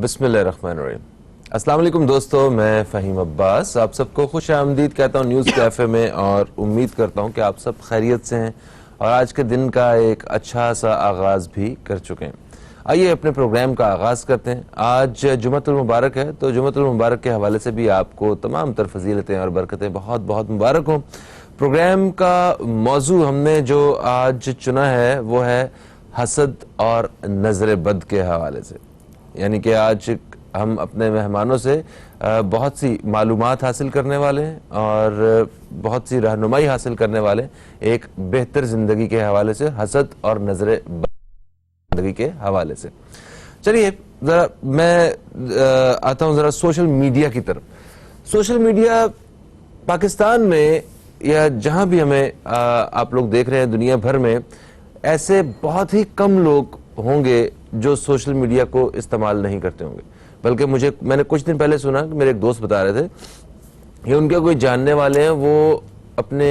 بسم اللہ الرحمن الرحیم۔ السلام علیکم دوستو، میں فہیم عباس آپ سب کو خوش آمدید کہتا ہوں نیوز کیفے میں، اور امید کرتا ہوں کہ آپ سب خیریت سے ہیں اور آج کے دن کا ایک اچھا سا آغاز بھی کر چکے ہیں۔ آئیے اپنے پروگرام کا آغاز کرتے ہیں۔ آج جمعۃ المبارک ہے، تو جمعۃ المبارک کے حوالے سے بھی آپ کو تمام تر فضیلتیں اور برکتیں بہت بہت مبارک ہوں۔ پروگرام کا موضوع ہم نے جو آج چنا ہے وہ ہے حسد اور نظر بد کے حوالے سے، یعنی کہ آج ہم اپنے مہمانوں سے بہت سی معلومات حاصل کرنے والے ہیں اور بہت سی رہنمائی حاصل کرنے والے ہیں ایک بہتر زندگی کے حوالے سے، حسد اور نظر بد زندگی کے حوالے سے۔ چلیے ذرا میں آتا ہوں ذرا سوشل میڈیا کی طرف۔ سوشل میڈیا پاکستان میں یا جہاں بھی ہمیں آپ لوگ دیکھ رہے ہیں دنیا بھر میں، ایسے بہت ہی کم لوگ ہوں گے جو سوشل میڈیا کو استعمال نہیں کرتے ہوں گے، بلکہ میں نے کچھ دن پہلے سنا کہ میرے ایک دوست بتا رہے تھے کہ ان کے کوئی جاننے والے ہیں، وہ اپنے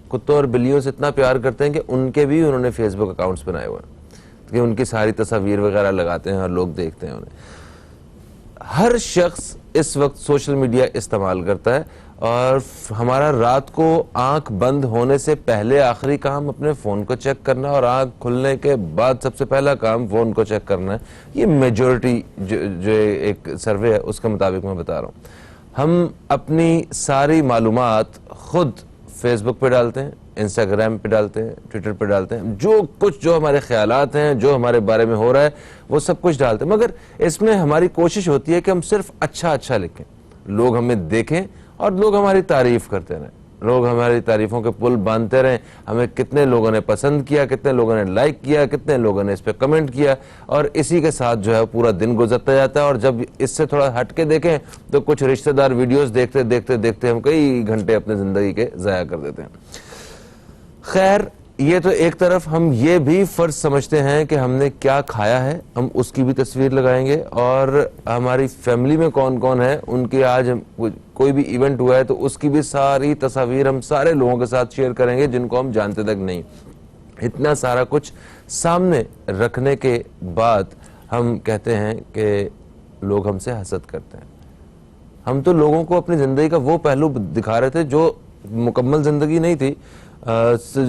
کتوں اور بلیوں سے اتنا پیار کرتے ہیں کہ ان کے بھی انہوں نے فیس بک اکاؤنٹس بنائے ہوئے ہیں کہ ان کی ساری تصاویر وغیرہ لگاتے ہیں اور لوگ دیکھتے ہیں انہیں۔ ہر شخص اس وقت سوشل میڈیا استعمال کرتا ہے، اور ہمارا رات کو آنکھ بند ہونے سے پہلے آخری کام اپنے فون کو چیک کرنا، اور آنکھ کھلنے کے بعد سب سے پہلا کام فون کو چیک کرنا ہے۔ یہ میجورٹی جو ایک سروے ہے اس کے مطابق میں بتا رہا ہوں۔ ہم اپنی ساری معلومات خود فیس بک پہ ڈالتے ہیں، انسٹاگرام پہ ڈالتے ہیں، ٹویٹر پہ ڈالتے ہیں، جو ہمارے خیالات ہیں، جو ہمارے بارے میں ہو رہا ہے وہ سب کچھ ڈالتے ہیں، مگر اس میں ہماری کوشش ہوتی ہے کہ ہم صرف اچھا لکھیں، لوگ ہمیں دیکھیں اور لوگ ہماری تعریف کرتے رہیں، لوگ ہماری تعریفوں کے پل باندھتے رہیں۔ ہمیں کتنے لوگوں نے پسند کیا، کتنے لوگوں نے لائک کیا، کتنے لوگوں نے اس پہ کمنٹ کیا، اور اسی کے ساتھ جو ہے پورا دن گزرتا جاتا ہے۔ اور جب اس سے تھوڑا ہٹ کے دیکھیں تو کچھ رشتہ دار ویڈیوز دیکھتے ہم کئی گھنٹے اپنے زندگی کے ضائع کر دیتے ہیں۔ خیر، یہ تو ایک طرف ہم یہ بھی فرض سمجھتے ہیں کہ ہم نے کیا کھایا ہے، ہم اس کی بھی تصویر لگائیں گے، اور ہماری فیملی میں کون کون ہے ان کی آج کوئی بھی ایونٹ ہوا ہے تو اس کی بھی ساری تصاویر ہم سارے لوگوں کے ساتھ شیئر کریں گے جن کو ہم جانتے تک نہیں۔ اتنا سارا کچھ سامنے رکھنے کے بعد ہم کہتے ہیں کہ لوگ ہم سے حسد کرتے ہیں۔ ہم تو لوگوں کو اپنی زندگی کا وہ پہلو دکھا رہے تھے جو مکمل زندگی نہیں تھی،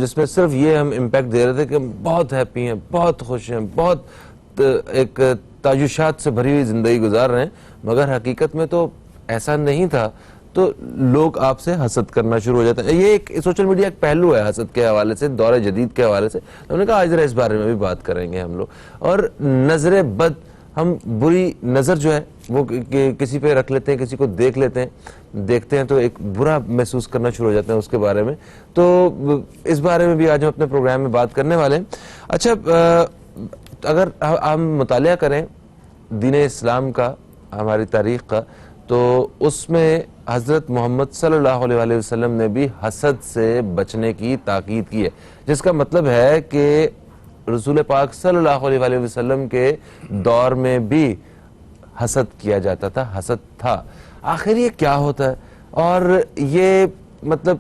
جس میں صرف یہ ہم امپیکٹ دے رہے تھے کہ ہم بہت ہیپی ہیں، بہت خوش ہیں، بہت ایک تعجشات سے بھری ہوئی زندگی گزار رہے ہیں، مگر حقیقت میں تو ایسا نہیں تھا۔ تو لوگ آپ سے حسد کرنا شروع ہو جاتے ہیں۔ یہ ایک سوشل میڈیا ایک پہلو ہے حسد کے حوالے سے، دور جدید کے حوالے سے۔ ہم نے کہا آج ذرا اس بارے میں بھی بات کریں گے ہم لوگ۔ اور نظر بد، ہم بری نظر جو ہے وہ کسی پہ رکھ لیتے ہیں، کسی کو دیکھتے ہیں تو ایک برا محسوس کرنا شروع ہو جاتے ہیں اس کے بارے میں۔ تو اس بارے میں بھی آج ہم اپنے پروگرام میں بات کرنے والے ہیں۔ اچھا، اگر ہم مطالعہ کریں دین اسلام کا، ہماری تاریخ کا، تو اس میں حضرت محمد صلی اللہ علیہ وسلم نے بھی حسد سے بچنے کی تاکید کی ہے، جس کا مطلب ہے کہ رسول پاک صلی اللہ علیہ وسلم کے دور میں بھی حسد کیا جاتا تھا، حسد تھا۔ آخر یہ کیا ہوتا ہے اور یہ مطلب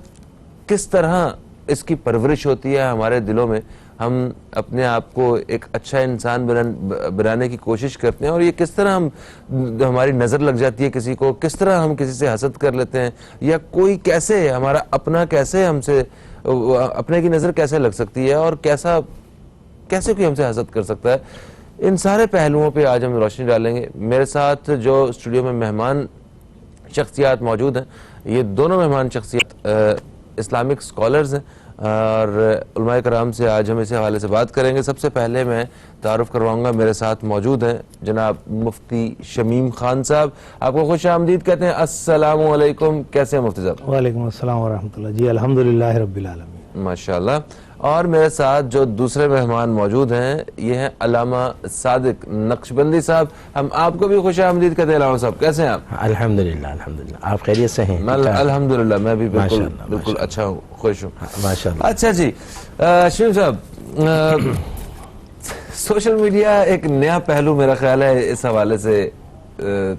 کس طرح اس کی پرورش ہوتی ہے ہمارے دلوں میں؟ ہم اپنے آپ کو ایک اچھا انسان بنانے کی کوشش کرتے ہیں، اور یہ کس طرح ہماری نظر لگ جاتی ہے کسی کو، کس طرح ہم کسی سے حسد کر لیتے ہیں، یا کوئی کیسے ہمارا اپنا کیسے ہم سے اپنے کی نظر کیسے لگ سکتی ہے، اور کیسے کوئی ہم سے حسد کر سکتا ہے۔ ان سارے پہلوؤں پہ آج ہم روشنی ڈالیں گے۔ میرے ساتھ جو اسٹوڈیو میں مہمان شخصیات موجود ہیں، یہ دونوں مہمان شخصیات اسلامک اسکالرز ہیں، اور علماء کرام سے آج ہم اس حوالے سے بات کریں گے۔ سب سے پہلے میں تعارف کرواؤں گا، میرے ساتھ موجود ہیں جناب مفتی شمیم خان صاحب۔ آپ کو خوش آمدید کہتے ہیں۔ السلام علیکم، کیسے ہیں مفتی صاحب؟ وعلیکم السلام ورحمۃ اللہ۔ جی الحمدللہ رب العالمین، ماشاءاللہ۔ اور میرے ساتھ جو دوسرے مہمان موجود ہیں یہ ہیں علامہ صادق نقشبندی صاحب۔ ہم آپ کو بھی خوش آمدید کہتے ہیں۔ علامہ صاحب کیسے ہیں آپ؟ الحمدللہ آپ خیریت سے ہیں؟ الحمدللہ میں بھی بالکل اچھا ہوں، خوش ہوں ماشاءاللہ۔ اچھا جی، شمیم صاحب، سوشل میڈیا ایک نیا پہلو میرا خیال ہے اس حوالے سے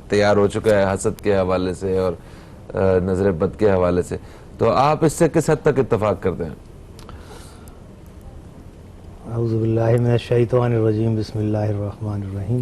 تیار ہو چکا ہے، حسد کے حوالے سے اور نظر بد کے حوالے سے، تو آپ اس سے کس حد تک اتفاق کرتے ہیں؟ اعوذ باللہ من الشیطان الرجیم، بسم اللہ الرحمن الرحیم۔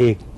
1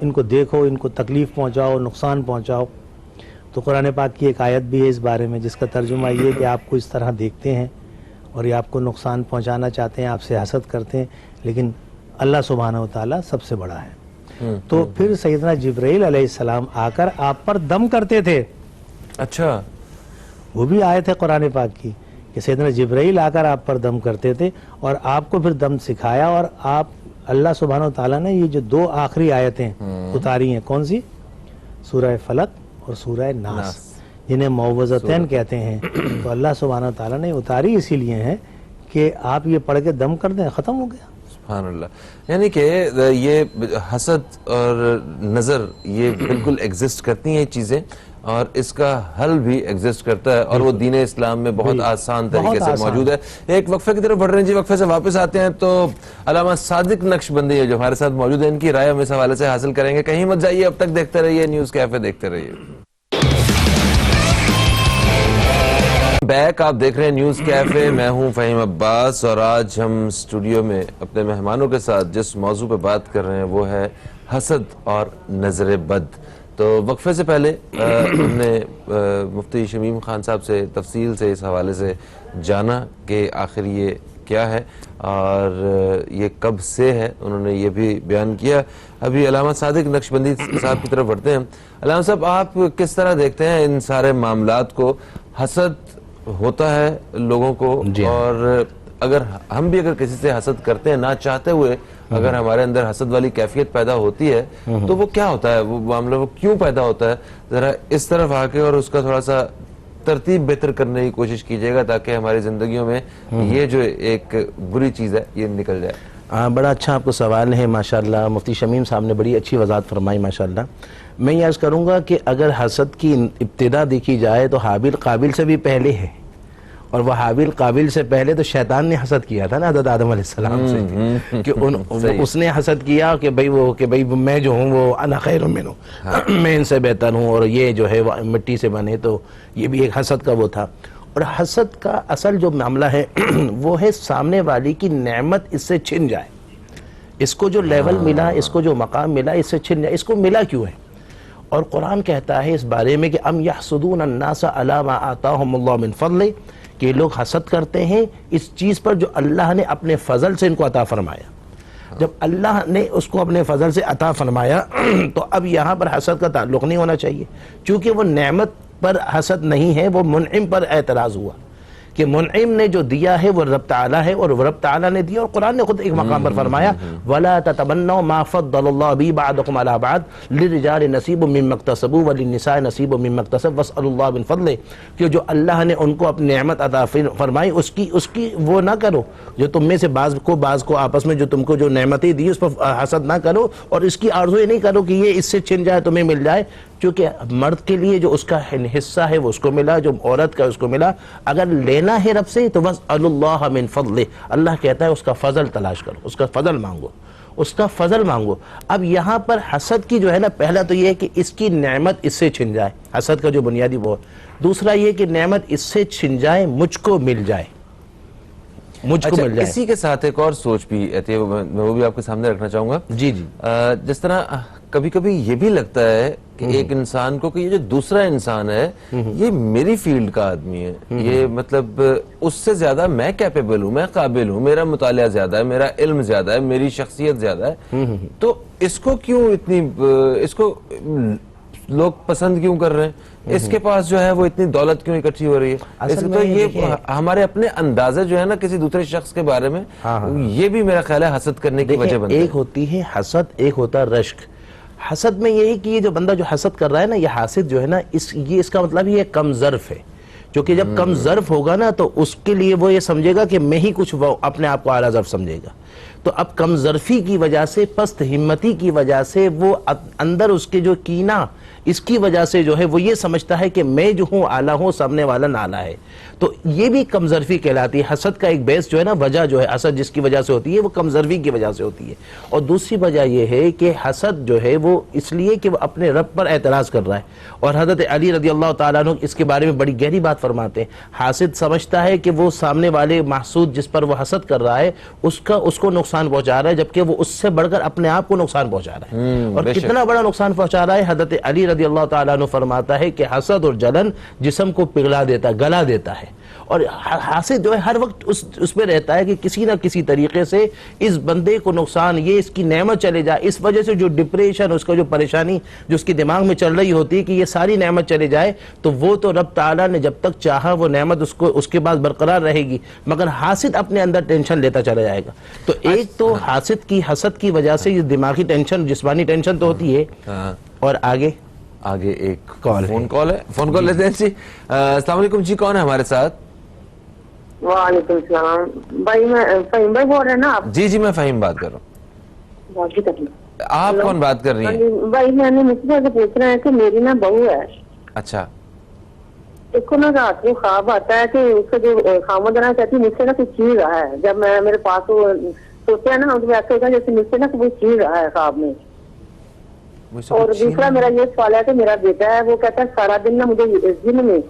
ان کو دیکھو، ان کو تکلیف پہنچاؤ، نقصان پہنچاؤ. تو قرآن پاک کی ایک آیت بھی ہے اس بارے میں جس کا ترجمہ یہ ہے کہ آپ کو اس طرح دیکھتے ہیں اور یہ آپ کو نقصان پہنچانا چاہتے ہیں، آپ سے حسد کرتے ہیں، لیکن اللہ سبحانہ و تعالیٰ سب سے بڑا ہے. تو پھر سیدنا جبرائیل علیہ السلام آ کر آپ پر دم کرتے تھے. اچھا، وہ بھی آیت ہے قرآن پاک کی کہ سیدنا جبرائیل آ کر آپ پر دم کرتے تھے اور آپ کو پھر دم سکھایا. اور آپ اللہ سبحانہ و تعالیٰ نے یہ جو 2 آخری آیتیں اتاری ہیں، کون سی؟ سورہ فلق اور سورہ ناس، جنہیں معوذتین کہتے ہیں. تو اللہ سبحانہ و تعالیٰ نے اتاری اسی لیے ہیں کہ آپ یہ پڑھ کے دم کر دیں، ختم ہو گیا. سبحان اللہ. یعنی کہ یہ حسد اور نظر یہ بالکل ایگزسٹ کرتی ہیں یہ چیزیں، اور اس کا حل بھی ایگزسٹ کرتا ہے، اور وہ دین اسلام میں بہت آسان طریقے سے موجود ہے. ایک وقفے کی طرف بڑھ رہے ہیں جی، وقفے سے واپس آتے ہیں تو علامہ صادق نقشبندی ہے جو ہمارے ساتھ موجود ہے، ان کی رائے ہم اس حوالے سے حاصل کریں گے. کہیں مت جائیے، اب تک دیکھتے رہیے نیوز کیفے، دیکھتے رہیے. بیک آپ دیکھ رہے ہیں نیوز کیفے، میں ہوں فہیم عباس، اور آج ہم اسٹوڈیو میں اپنے مہمانوں کے ساتھ جس موضوع پہ بات کر رہے ہیں وہ ہے حسد اور نظر بد. تو وقفے سے پہلے ہم نے مفتی شمیم خان صاحب سے تفصیل سے اس حوالے سے جانا کہ آخر یہ کیا ہے اور یہ کب سے ہے، انہوں نے یہ بھی بیان کیا. ابھی علامہ صادق نقشبندی صاحب کی طرف بڑھتے ہیں. علامہ صاحب، آپ کس طرح دیکھتے ہیں ان سارے معاملات کو؟ حسد ہوتا ہے لوگوں کو، اور اگر ہم بھی اگر کسی سے حسد کرتے ہیں نہ چاہتے ہوئے، اگر ہمارے اندر حسد والی کیفیت پیدا ہوتی ہے تو وہ کیا ہوتا ہے، وہ معاملہ وہ کیوں پیدا ہوتا ہے؟ ذرا اس طرف آ کے اور اس کا تھوڑا سا ترتیب بہتر کرنے کی کوشش کیجیے گا تاکہ ہماری زندگیوں میں یہ جو ایک بری چیز ہے یہ نکل جائے. بڑا اچھا آپ کو سوال ہے ماشاءاللہ. مفتی شمیم صاحب نے بڑی اچھی وضاحت فرمائی ماشاءاللہ. میں یہ عرض کروں گا کہ اگر حسد کی ابتدا دیکھی جائے تو حابیل قابل سے بھی پہلے ہے، اور وہ حابیل قابل سے پہلے تو شیطان نے حسد کیا تھا نا حضرت آدم علیہ السلام سے، کہ اس نے حسد کیا کہ بھئی میں جو ہوں وہ انا خیر منہ، میں ان سے بہتر ہوں، اور یہ جو ہے وہ مٹی سے بنے. تو یہ بھی ایک حسد کا وہ تھا. اور حسد کا اصل جو معاملہ ہے وہ ہے سامنے والی کی نعمت اس سے چھن جائے، اس کو جو لیول ملا، اس کو جو مقام ملا، اس سے چھن جائے. اس کو ملا کیوں ہے؟ اور قرآن کہتا ہے اس بارے میں کہ ام یحسدون الناس علی ما آتاہم اللہ من فضلہ، کہ یہ لوگ حسد کرتے ہیں اس چیز پر جو اللہ نے اپنے فضل سے ان کو عطا فرمایا. جب اللہ نے اس کو اپنے فضل سے عطا فرمایا تو اب یہاں پر حسد کا تعلق نہیں ہونا چاہیے، چونکہ وہ نعمت پر حسد نہیں ہے، وہ منعم پر اعتراض ہوا کہ منعم نے جو دیا ہے وہ رب تعالیٰ ہے، اور رب تعالیٰ نے دیا. اور قرآن نے خود ایک مقام پر فرمایا وَلَا تَتَمَنَّوْا مَا فَضَّلَ اللَّهُ بِهِ بَعْضَكُمْ عَلَىٰ بَعْضٍ لِلرِّجَالِ نَصِيبٌ مِّمَّا اكْتَسَبُوا وَلِلنِّسَاءِ نَصِيبٌ مِّمَّا اكْتَسَبْنَ وَاسْأَلُوا اللَّهَ مِن فَضْلِهِ، کہ جو اللہ نے ان کو اپنی نعمت عطا فرمائی اس کی وہ نہ کرو، جو تم میں سے بعض کو آپس میں جو تم کو جو نعمتیں دی اس پر حسد نہ کرو، اور اس کی آرزو یہ نہیں کرو کہ یہ اس سے چھن جائے تمہیں مل جائے. چونکہ مرد کے لیے جو اس کا حصہ ہے وہ اس کو ملا، جو عورت کا اس کو ملا. اگر لینا ہے رب سے تو بس اللہ من فضلہ، اللہ کہتا ہے اس کا فضل تلاش کرو، اس کا فضل مانگو، اس کا فضل مانگو. اب یہاں پر حسد کی جو ہے نا، پہلا تو یہ ہے کہ اس کی نعمت اس سے چھن جائے، حسد کا جو بنیادی وہ. دوسرا یہ کہ نعمت اس سے چھن جائے، مجھ کو مل جائے، مجھ کو مل جائے. اسی کے ساتھ ایک اور سوچ بھی آتی ہے، میں وہ بھی آپ کے سامنے رکھنا چاہوں گا. جی جس طرح کبھی کبھی یہ بھی لگتا ہے کہ ایک انسان کو کہ یہ جو دوسرا انسان ہے یہ میری فیلڈ کا آدمی ہے، یہ مطلب اس سے زیادہ میں کیپیبل ہوں، میں قابل ہوں، میرا مطالعہ زیادہ ہے، میرا علم زیادہ ہے، میری شخصیت زیادہ ہے. تو اس کو کیوں اس کو لوگ پسند کیوں کر رہے ہیں؟ اس کے پاس جو ہے وہ اتنی دولت کیوں اکٹھی ہو رہی ہے؟ تو یہ ہمارے اپنے اندازے جو ہے نا کسی دوسرے شخص کے بارے میں، یہ بھی میرا خیال ہے حسد کرنے کی وجہ بنتا ہے. ایک ہوتی ہے حسد، ایک ہوتا ہے رشک. حسد میں یہی کہ یہ جو بندہ جو حسد کر رہا ہے نا، یہ حاسد جو ہے نا، یہ اس کا مطلب یہ کم ظرف ہے. کیونکہ جب کم ظرف ہوگا نا تو اس کے لیے وہ یہ سمجھے گا کہ میں ہی کچھ اپنے آپ کو اعلیٰ ظرف سمجھے گا. تو اب کم ظرفی کی وجہ سے، پست ہمتی کی وجہ سے، وہ اندر اس کے جو کینہ، اس کی وجہ سے جو ہے وہ یہ سمجھتا ہے کہ میں جو ہوں اعلیٰ ہوں، سامنے والا نالا ہے. تو یہ بھی کم ظرفی کہلاتی ہے. حسد کا ایک بیس جو ہے نا، وجہ جو ہے حسد جس کی وجہ سے ہوتی ہے وہ کم ظرفی کی وجہ سے ہوتی ہے. اور دوسری وجہ یہ ہے کہ حسد جو ہے وہ اس لیے کہ وہ اپنے رب پر اعتراض کر رہا ہے. اور حضرت علی رضی اللہ تعالیٰ عنہ اس کے بارے میں بڑی گہری بات فرماتے ہیں. حاسد سمجھتا ہے کہ وہ سامنے والے محسود جس پر وہ حسد کر رہا ہے اس کو نقصان پہنچا رہا ہے جبکہ وہ اس سے بڑھ کر اپنے آپ کو نقصان پہنچا رہا ہے. اور کتنا بڑا نقصان پہنچا رہا ہے. حضرت علی رضی اللہ تعالیٰ عنہ فرماتا ہے کہ حسد اور جلن جسم کو پگھلا دیتا ہے, گلا دیتا ہے, اور حاسد جو ہے ہر وقت اس پہ رہتا ہے کہ کسی نہ کسی طریقے سے اس بندے کو نقصان, یہ اس کی نعمت چلے جائے. اس وجہ سے جو ڈپریشن, اس کا جو پریشانی جو اس کے دماغ میں چل رہی ہوتی ہے کہ یہ ساری نعمت چلے جائے, تو وہ تو رب تعالیٰ نے جب تک چاہا وہ نعمت اس کے بعد برقرار رہے گی, مگر حاسد اپنے اندر ٹینشن لیتا چلا جائے گا. تو ایک تو حسد کی وجہ سے یہ دماغی ٹینشن, جسمانی ٹینشن تو ہوتی ہے. اور آگے ایک فون کال لیتے ہیں جی. السلام علیکم جی, کون ہے ہمارے ساتھ؟ وعلیکم السلام بھائی, میں فہیم بھائی بول رہے ہیں نا آپ؟ جی میں فہیم بات کر رہا ہوں. آپ کون بات کر رہی ہیں؟ بھائی میں نے مجھ سے پوچھ رہا ہے کہ میری نا بہو ہے. اچھا. اس کو نا رات کو خواب آتا ہے کہ اس کا جو خامد رہنا چاہتی ہے مجھ سے نا کچھ چھین رہا ہے. جب میں میرے پاس سوچا ہے نا تو ایسا ہوتا ہے جیسے مجھ سے نا کوئی چھین رہا ہے خواب میں. اور دوسرا میرا یہ سوال ہے کہ میرا بیٹا ہے, وہ کہتا ہے سارا دن نا مجھے دن میں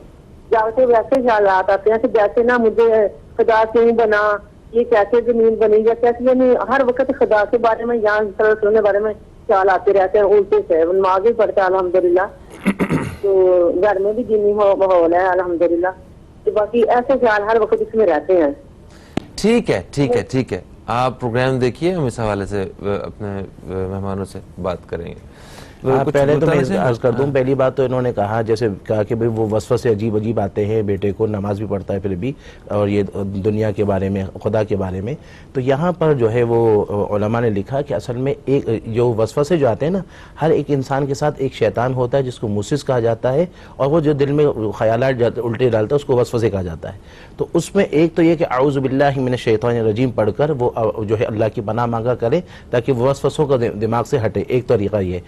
جاتے ویسے خیالات آتے ہیں کہ جیسے نا مجھے خدا کیوں بنا, یہ کیسے زمین بنی, یا کیسے, یعنی ہر وقت خدا کے بارے میں یا رسول کے بارے میں خیال آتے رہتے ہیں الٹے سے. نماز بھی پڑھتا ہے الحمدللہ, تو گھر میں بھی دینی ماحول ہے الحمدللہ, تو باقی ایسے خیال ہر وقت اس میں رہتے ہیں. ٹھیک ہے, آپ پروگرام دیکھیے, ہم اس حوالے سے اپنے مہمانوں سے بات کریں گے. پہلے تو میں عرض کر دوں, پہلی بات تو انہوں نے جیسے کہا کہ وہ وسوسے عجیب آتے ہیں بیٹے کو, نماز بھی پڑھتا ہے پھر بھی, اور یہ دنیا کے بارے میں, خدا کے بارے میں. تو یہاں پر جو ہے وہ علماء نے لکھا کہ اصل میں ایک جو وسوسے جو آتے ہیں نا, ہر ایک انسان کے ساتھ ایک شیطان ہوتا ہے جس کو موسوس کہا جاتا ہے, اور وہ جو دل میں خیالات الٹے ڈالتا ہے اس کو وسوسے کہا جاتا ہے. تو اس میں ایک تو یہ کہ اعوذ باللہ من الشیطان الرجیم پڑھ کر وہ جو ہے اللہ کی پناہ مانگا کرے تاکہ وہ وسوسوں کا دماغ سے ہٹے. ایک طریقہ یہ.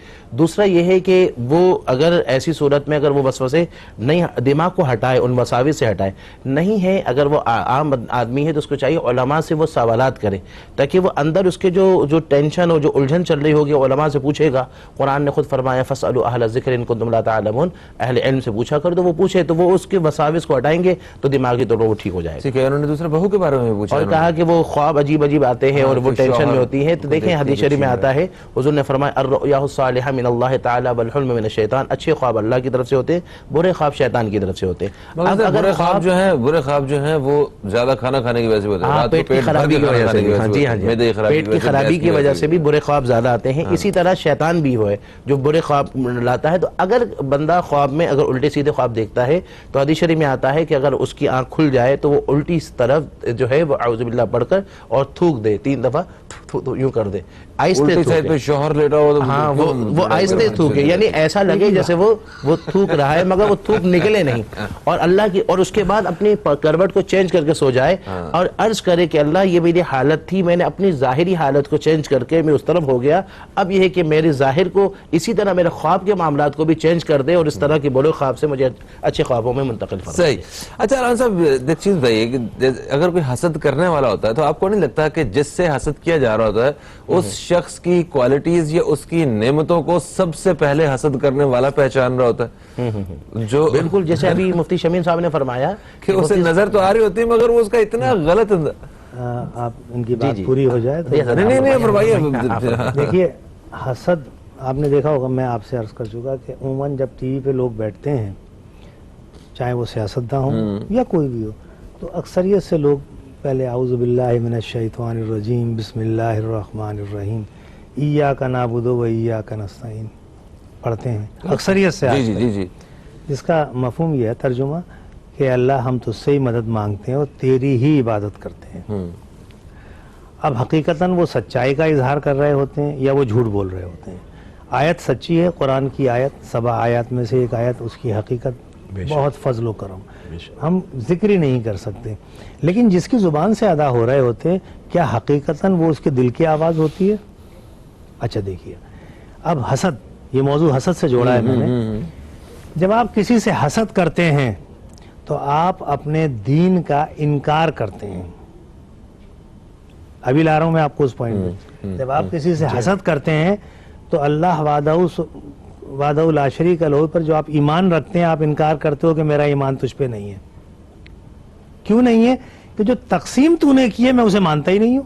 دوسرا یہ ہے کہ وہ اگر ایسی صورت میں اگر وہ وسوسے نہیں, دماغ کو ہٹائے, ان وساوس سے ہٹائے. نہیں ہے اگر وہ عام آدمی ہے تو اس کو چاہیے علماء سے وہ سوالات کرے تاکہ وہ اندر اس کے جو ٹینشن اور جو الجھن چل رہی ہوگی علماء سے پوچھے گا. قرآن نے خود فرمایا فاسألوا اہل الذکر ان کنتم لا تعلمون, اہل علم سے پوچھا کر, تو وہ پوچھے تو وہ اس کے وساوس کو ہٹائیں گے تو دماغی طور پر وہ ٹھیک ہو جائے گا. ٹھیک ہے. انہوں نے دوسرے بہو کے بارے میں پوچھا اور کہا کہ وہ خواب عجیب آتے ہیں اور وہ ٹینشن میں ہوتی ہے. تو دیکھیں حدیث شریف میں آتا ہے, حضور نے فرمایا الرؤیا الصالحہ من اللہ تعالی والحلم من الشیطان, اچھے خواب اللہ کی طرف سے ہوتے ہیں, برے خواب شیطان کی طرف سے ہوتے ہیں. برے خواب جو ہیں وہ زیادہ کھانا کھانے کی وجہ سے ہوتے ہیں, پیٹ کی خرابی کی وجہ سے. جی ہاں, پیٹ کی خرابی کی وجہ سے بھی برے خواب زیادہ آتے ہیں. اسی طرح شیطان بھی ہے جو برے خواب لاتا ہے. تو اگر بندہ خواب میں اگر الٹے سیدھے خواب دیکھتا ہے تو حدیث شریف میں آتا ہے کہ اگر اس کی آنکھ کھل جائے تو وہ الٹی طرف جو ہے وہ اعوذ باللہ پڑھ کر اور تھوک دے, 3 دفعہ یوں کر دے, آہستہ تھوکے. شوہر لیٹا ہو ہاں وہ آہستہ تھوکے, یعنی ایسا لگے جیسے وہ تھوک رہا ہے مگر وہ تھوک نکلے نہیں. اور اللہ کی, اور اس کے بعد اپنی کروٹ کو چینج کر کے سو جائے اور عرض کرے کہ اللہ یہ میری حالت تھی, میں نے اپنی ظاہری حالت کو چینج کر کے میں اس طرف ہو گیا, اب یہ ہے کہ میرے ظاہر کو اسی طرح میرے خواب کے معاملات کو بھی چینج کر دے اور اس طرح کے برے خواب سے مجھے اچھے خوابوں میں منتقل فرمائے. صحیح. اچھا علامہ صاحب, ایک چیز بتائیے کہ اگر کوئی حسد کرنے والا ہوتا ہے تو آپ کو نہیں لگتا کہ جس سے حسد کیا جا رہا ہوتا ہے اس شخص کی کوالٹیز یا اس کی نعمتوں کو سب سے پہلے حسد کرنے والا پہچان رہا ہوتا ہے, جو بالکل جیسے ابھی مفتی شمیم صاحب نے فرمایا کہ اسے نظر تو آ رہی ہوتی ہے مگر وہ اس کا اتنا غلط. آپ ان کی بات پوری ہو جائے تو نہیں فرمائیے. دیکھیے حسد آپ نے دیکھا ہوگا, میں آپ سے عرض کر چکا کہ عموماً جب ٹی وی پہ لوگ بیٹھتے ہیں, چاہے وہ سیاستداں ہوں یا کوئی بھی ہو, تو اکثریت سے لوگ پہلے اعوذ باللہ من الشیطان الرجیم بسم اللہ الرحمن الرحیم ایاک نعبد و ایاک نستعین پڑھتے ہیں اکثریت سے. جی جس کا مفہوم یہ ہے, ترجمہ, کہ اللہ ہم تجھ سے ہی مدد مانگتے ہیں اور تیری ہی عبادت کرتے ہیں. اب حقیقتاً وہ سچائی کا اظہار کر رہے ہوتے ہیں یا وہ جھوٹ بول رہے ہوتے ہیں. آیت سچی ہے, قرآن کی آیت, 7 آیات میں سے ایک آیت, اس کی حقیقت بہت فضل و کرم, ہم ذکر ہی نہیں کر سکتے. لیکن جس کی زبان سے ادا ہو رہے ہوتے ہیں, کیا حقیقتاً وہ اس کے دل کی آواز ہوتی ہے؟ اچھا دیکھیے, اب حسد, یہ موضوع حسد سے جوڑا ہے میں نے. جب آپ کسی سے حسد کرتے ہیں تو آپ اپنے دین کا انکار کرتے ہیں. ابھی لا رہا ہوں میں آپ کو اس پوائنٹ میں. جب آپ کسی سے حسد کرتے ہیں تو اللہ وحدہ لا شریک لہ پر جو آپ ایمان رکھتے ہیں آپ انکار کرتے ہو کہ میرا ایمان تجھ پہ نہیں ہے. کیوں نہیں ہے؟ کہ جو تقسیم تو نے کی ہے میں اسے مانتا ہی نہیں ہوں.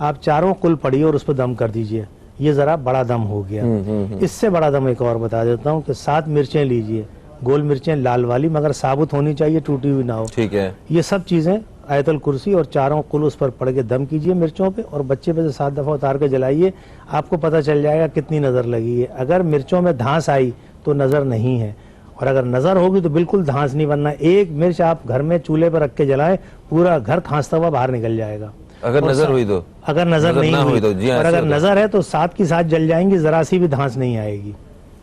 آپ چاروں کل پڑھیے اور اس پہ دم کر دیجئے, یہ ذرا بڑا دم ہو گیا. اس سے بڑا دم ایک اور بتا دیتا ہوں کہ 7 مرچیں لیجئے, گول مرچیں لال والی, مگر ثابت ہونی چاہیے, ٹوٹی ہوئی نہ ہو. ٹھیک ہے. یہ سب چیزیں آیت الکرسی اور چاروں کل اس پر پڑھ کے دم کیجئے مرچوں پہ, اور بچے پہ سے 7 دفعہ اتار کے جلائیے. آپ کو پتہ چل جائے گا کتنی نظر لگی ہے. اگر مرچوں میں دھانس آئی تو نظر نہیں ہے, اور اگر نظر ہوگی تو بالکل دھانس نہیں بننا. ایک مرچ آپ گھر میں چولہے پر رکھ کے جلائیں, پورا گھر کھانستا ہوا باہر نکل جائے گا. اگر نظر ہوئی تو, اگر نظر نہیں ہوئی تو, اور اگر نظر ہے تو 7 کی 7 جل جائیں گی, ذرا سی بھی دھانس نہیں آئے گی.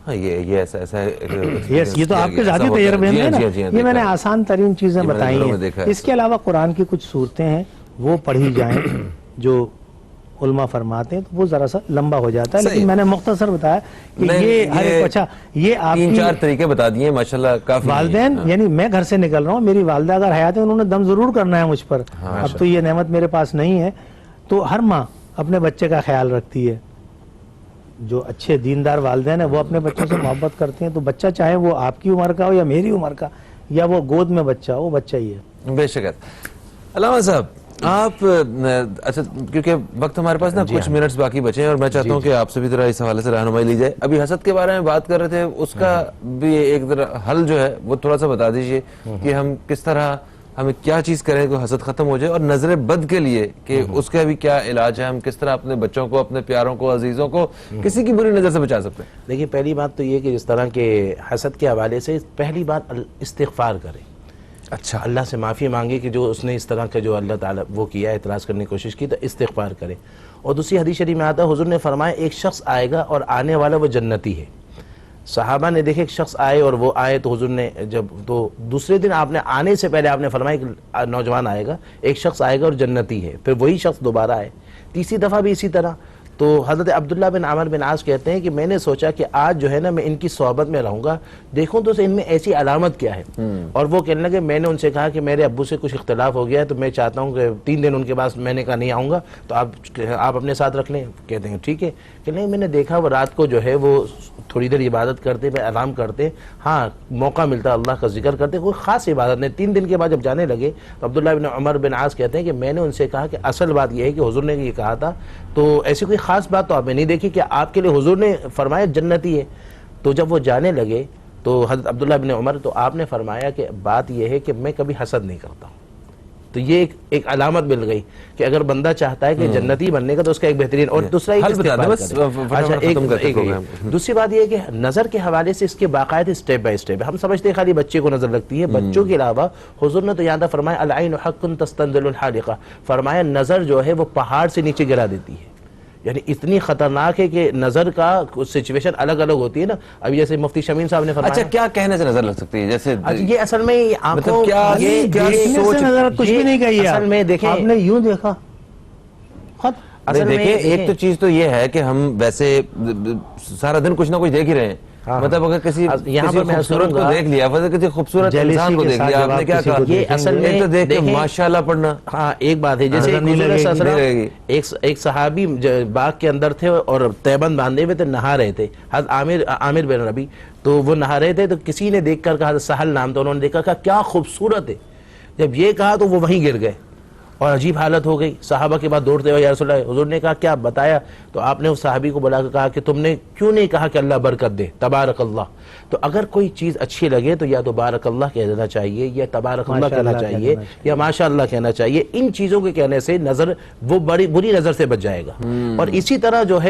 یہ ایسا یہ تو آپ کے ذاتی تجربے میں نا, یہ میں نے آسان ترین چیزیں بتائی ہیں. اس کے علاوہ قرآن کی کچھ صورتیں ہیں وہ پڑھی جائیں جو علماء فرماتے ہیں, تو وہ ذرا سا لمبا ہو جاتا ہے, لیکن میں نے مختصر بتایا کہ یہ ہر ایک. اچھا, یہ آپ 3-4 طریقے بتا دیے ماشاءاللہ, کافی. والدین, یعنی میں گھر سے نکل رہا ہوں, میری والدہ اگر حیات ہے انہوں نے دم ضرور کرنا ہے مجھ پر. اب تو یہ نعمت میرے پاس نہیں ہے, تو ہر ماں اپنے بچے کا خیال رکھتی ہے. جو اچھے دیندار والدین ہیں وہ اپنے بچوں سے محبت کرتے ہیں, تو بچہ چاہے وہ آپ کی عمر کا ہو یا میری عمر کا, یا وہ گود میں بچہ ہو, وہ بچہ ہی ہے. بے شک. علامہ صاحب, آپ اچھا, کیونکہ وقت ہمارے پاس نا کچھ منٹس باقی بچے ہیں, اور میں چاہتا ہوں کہ آپ سے بھی ذرا اس حوالے سے رہنمائی لی جائے. ابھی حسد کے بارے میں بات کر رہے تھے, اس کا بھی ایک ذرا حل جو ہے وہ تھوڑا سا بتا دیجئے کہ ہم کس طرح, ہمیں کیا چیز کریں کہ حسد ختم ہو جائے, اور نظر بد کے لیے کہ اس کا بھی کیا علاج ہے, ہم کس طرح اپنے بچوں کو, اپنے پیاروں کو, عزیزوں کو کسی کی بری نظر سے بچا سکتے ہیں. دیکھیے, پہلی بات تو یہ کہ جس طرح کے حسد کے حوالے سے پہلی بات استغفار کریں. اچھا, اللہ سے معافی مانگے کہ جو اس نے اس طرح کا جو اللہ تعالیٰ وہ کیا, اعتراض کرنے کی کوشش کی, تو استغفار کریں. اور دوسری حدیث شریف میں آتا ہے, حضور نے فرمایا ایک شخص آئے گا اور آنے والا وہ جنتی ہے. صحابہ نے دیکھے ایک شخص آئے, اور وہ آئے تو حضور نے جب, تو دوسرے دن آپ نے آنے سے پہلے آپ نے فرمایا کہ نوجوان آئے گا, ایک شخص آئے گا اور جنتی ہے. پھر وہی شخص دوبارہ آئے, تیسری دفعہ بھی اسی طرح. تو حضرت عبداللہ بن عامر بن عاص کہتے ہیں کہ میں نے سوچا کہ آج جو ہے نا میں ان کی صحبت میں رہوں گا, دیکھوں تو ان میں ایسی علامت کیا ہے. اور وہ کہنے لگے, میں نے ان سے کہا کہ میرے ابو سے کچھ اختلاف ہو گیا ہے, تو میں چاہتا ہوں کہ 3 دن ان کے پاس, میں نے کہا نہیں آؤں گا, تو آپ اپنے ساتھ رکھ لیں. کہتے ہیں ٹھیک ہے. کہ نہیں, میں نے دیکھا وہ رات کو جو ہے وہ تھوڑی دیر عبادت کرتے, پھر آرام کرتے, ہاں موقع ملتا اللہ کا ذکر کرتے, کوئی خاص عبادت نہیں. 3 دن کے بعد جب جانے لگے تو عبداللہ بن عمر بن عاص کہتے ہیں کہ میں نے ان سے کہا کہ اصل بات یہ ہے کہ حضور نے یہ کہا تھا, تو ایسی کوئی خاص بات تو آپ نے نہیں دیکھی کہ آپ کے لیے حضور نے فرمایا جنتی ہے. تو جب وہ جانے لگے تو حضرت عبداللہ بن عمر, تو آپ نے فرمایا کہ بات یہ ہے کہ میں کبھی حسد نہیں کرتا ہوں. تو یہ ایک علامت مل گئی کہ اگر بندہ چاہتا ہے کہ جنتی بننے کا تو اس کا ایک بہترین. اور دوسرا دوسری بات یہ ہے کہ نظر کے حوالے سے اس کے باقاعدہ اسٹیپ بائی اسٹیپ, ہم سمجھتے ہیں خالی بچے کو نظر لگتی ہے, بچوں کے علاوہ حضور نے تو یہاں تک فرمایا العین حق تستنزل الحالقہ, فرمایا نظر جو ہے وہ پہاڑ سے نیچے گرا دیتی ہے. یعنی اتنی خطرناک ہے کہ نظر کا سچویشن الگ الگ ہوتی ہے نا. ابھی جیسے مفتی شمیم صاحب نے فرمایا, اچھا کیا کہنے سے نظر لگ سکتی ہے, جیسے یہ اصل میں آنکھوں کچھ بھی نہیں کہی, اصل میں دیکھیں آپ نے یوں دیکھا. دیکھیں, ایک تو چیز تو یہ ہے کہ ہم ویسے سارا دن کچھ نہ کچھ دیکھ ہی رہے ہیں, مطلب اگر کسی خوبصورت کو دیکھ لیا, کسی خوبصورت انسان کو دیکھ لیا, آپ نے کیا کہا, یہ اصل میں تو دیکھ کے ماشاءاللہ پڑھنا. ہاں ایک بات ہے, جیسے ایک صحابی باغ کے اندر تھے اور تیبند باندھے ہوئے تھے, نہا رہے تھے. حضرت عامر بن ربی, تو وہ نہا رہے تھے, تو کسی نے دیکھ کر کہا, سہل نام تھا, انہوں نے دیکھا, کہا کیا خوبصورت ہے. جب یہ کہا تو وہ وہیں گر گئے اور عجیب حالت ہو گئی. صحابہ کے بعد دوڑتے ہوئے یا رسول اللہ, حضور نے کہا کیا بتایا, تو آپ نے اس صحابی کو بلا کر کہا کہ تم نے کیوں نہیں کہا کہ اللہ برکت دے, تبارک اللہ. تو اگر کوئی چیز اچھی لگے تو یا تو بارک اللہ کہہ دینا چاہیے, یا تبارک اللہ کہنا چاہیے, یا ماشاء اللہ کہنا چاہیے. ان چیزوں کے کہنے سے نظر وہ بری نظر سے بچ جائے گا. اور اسی طرح جو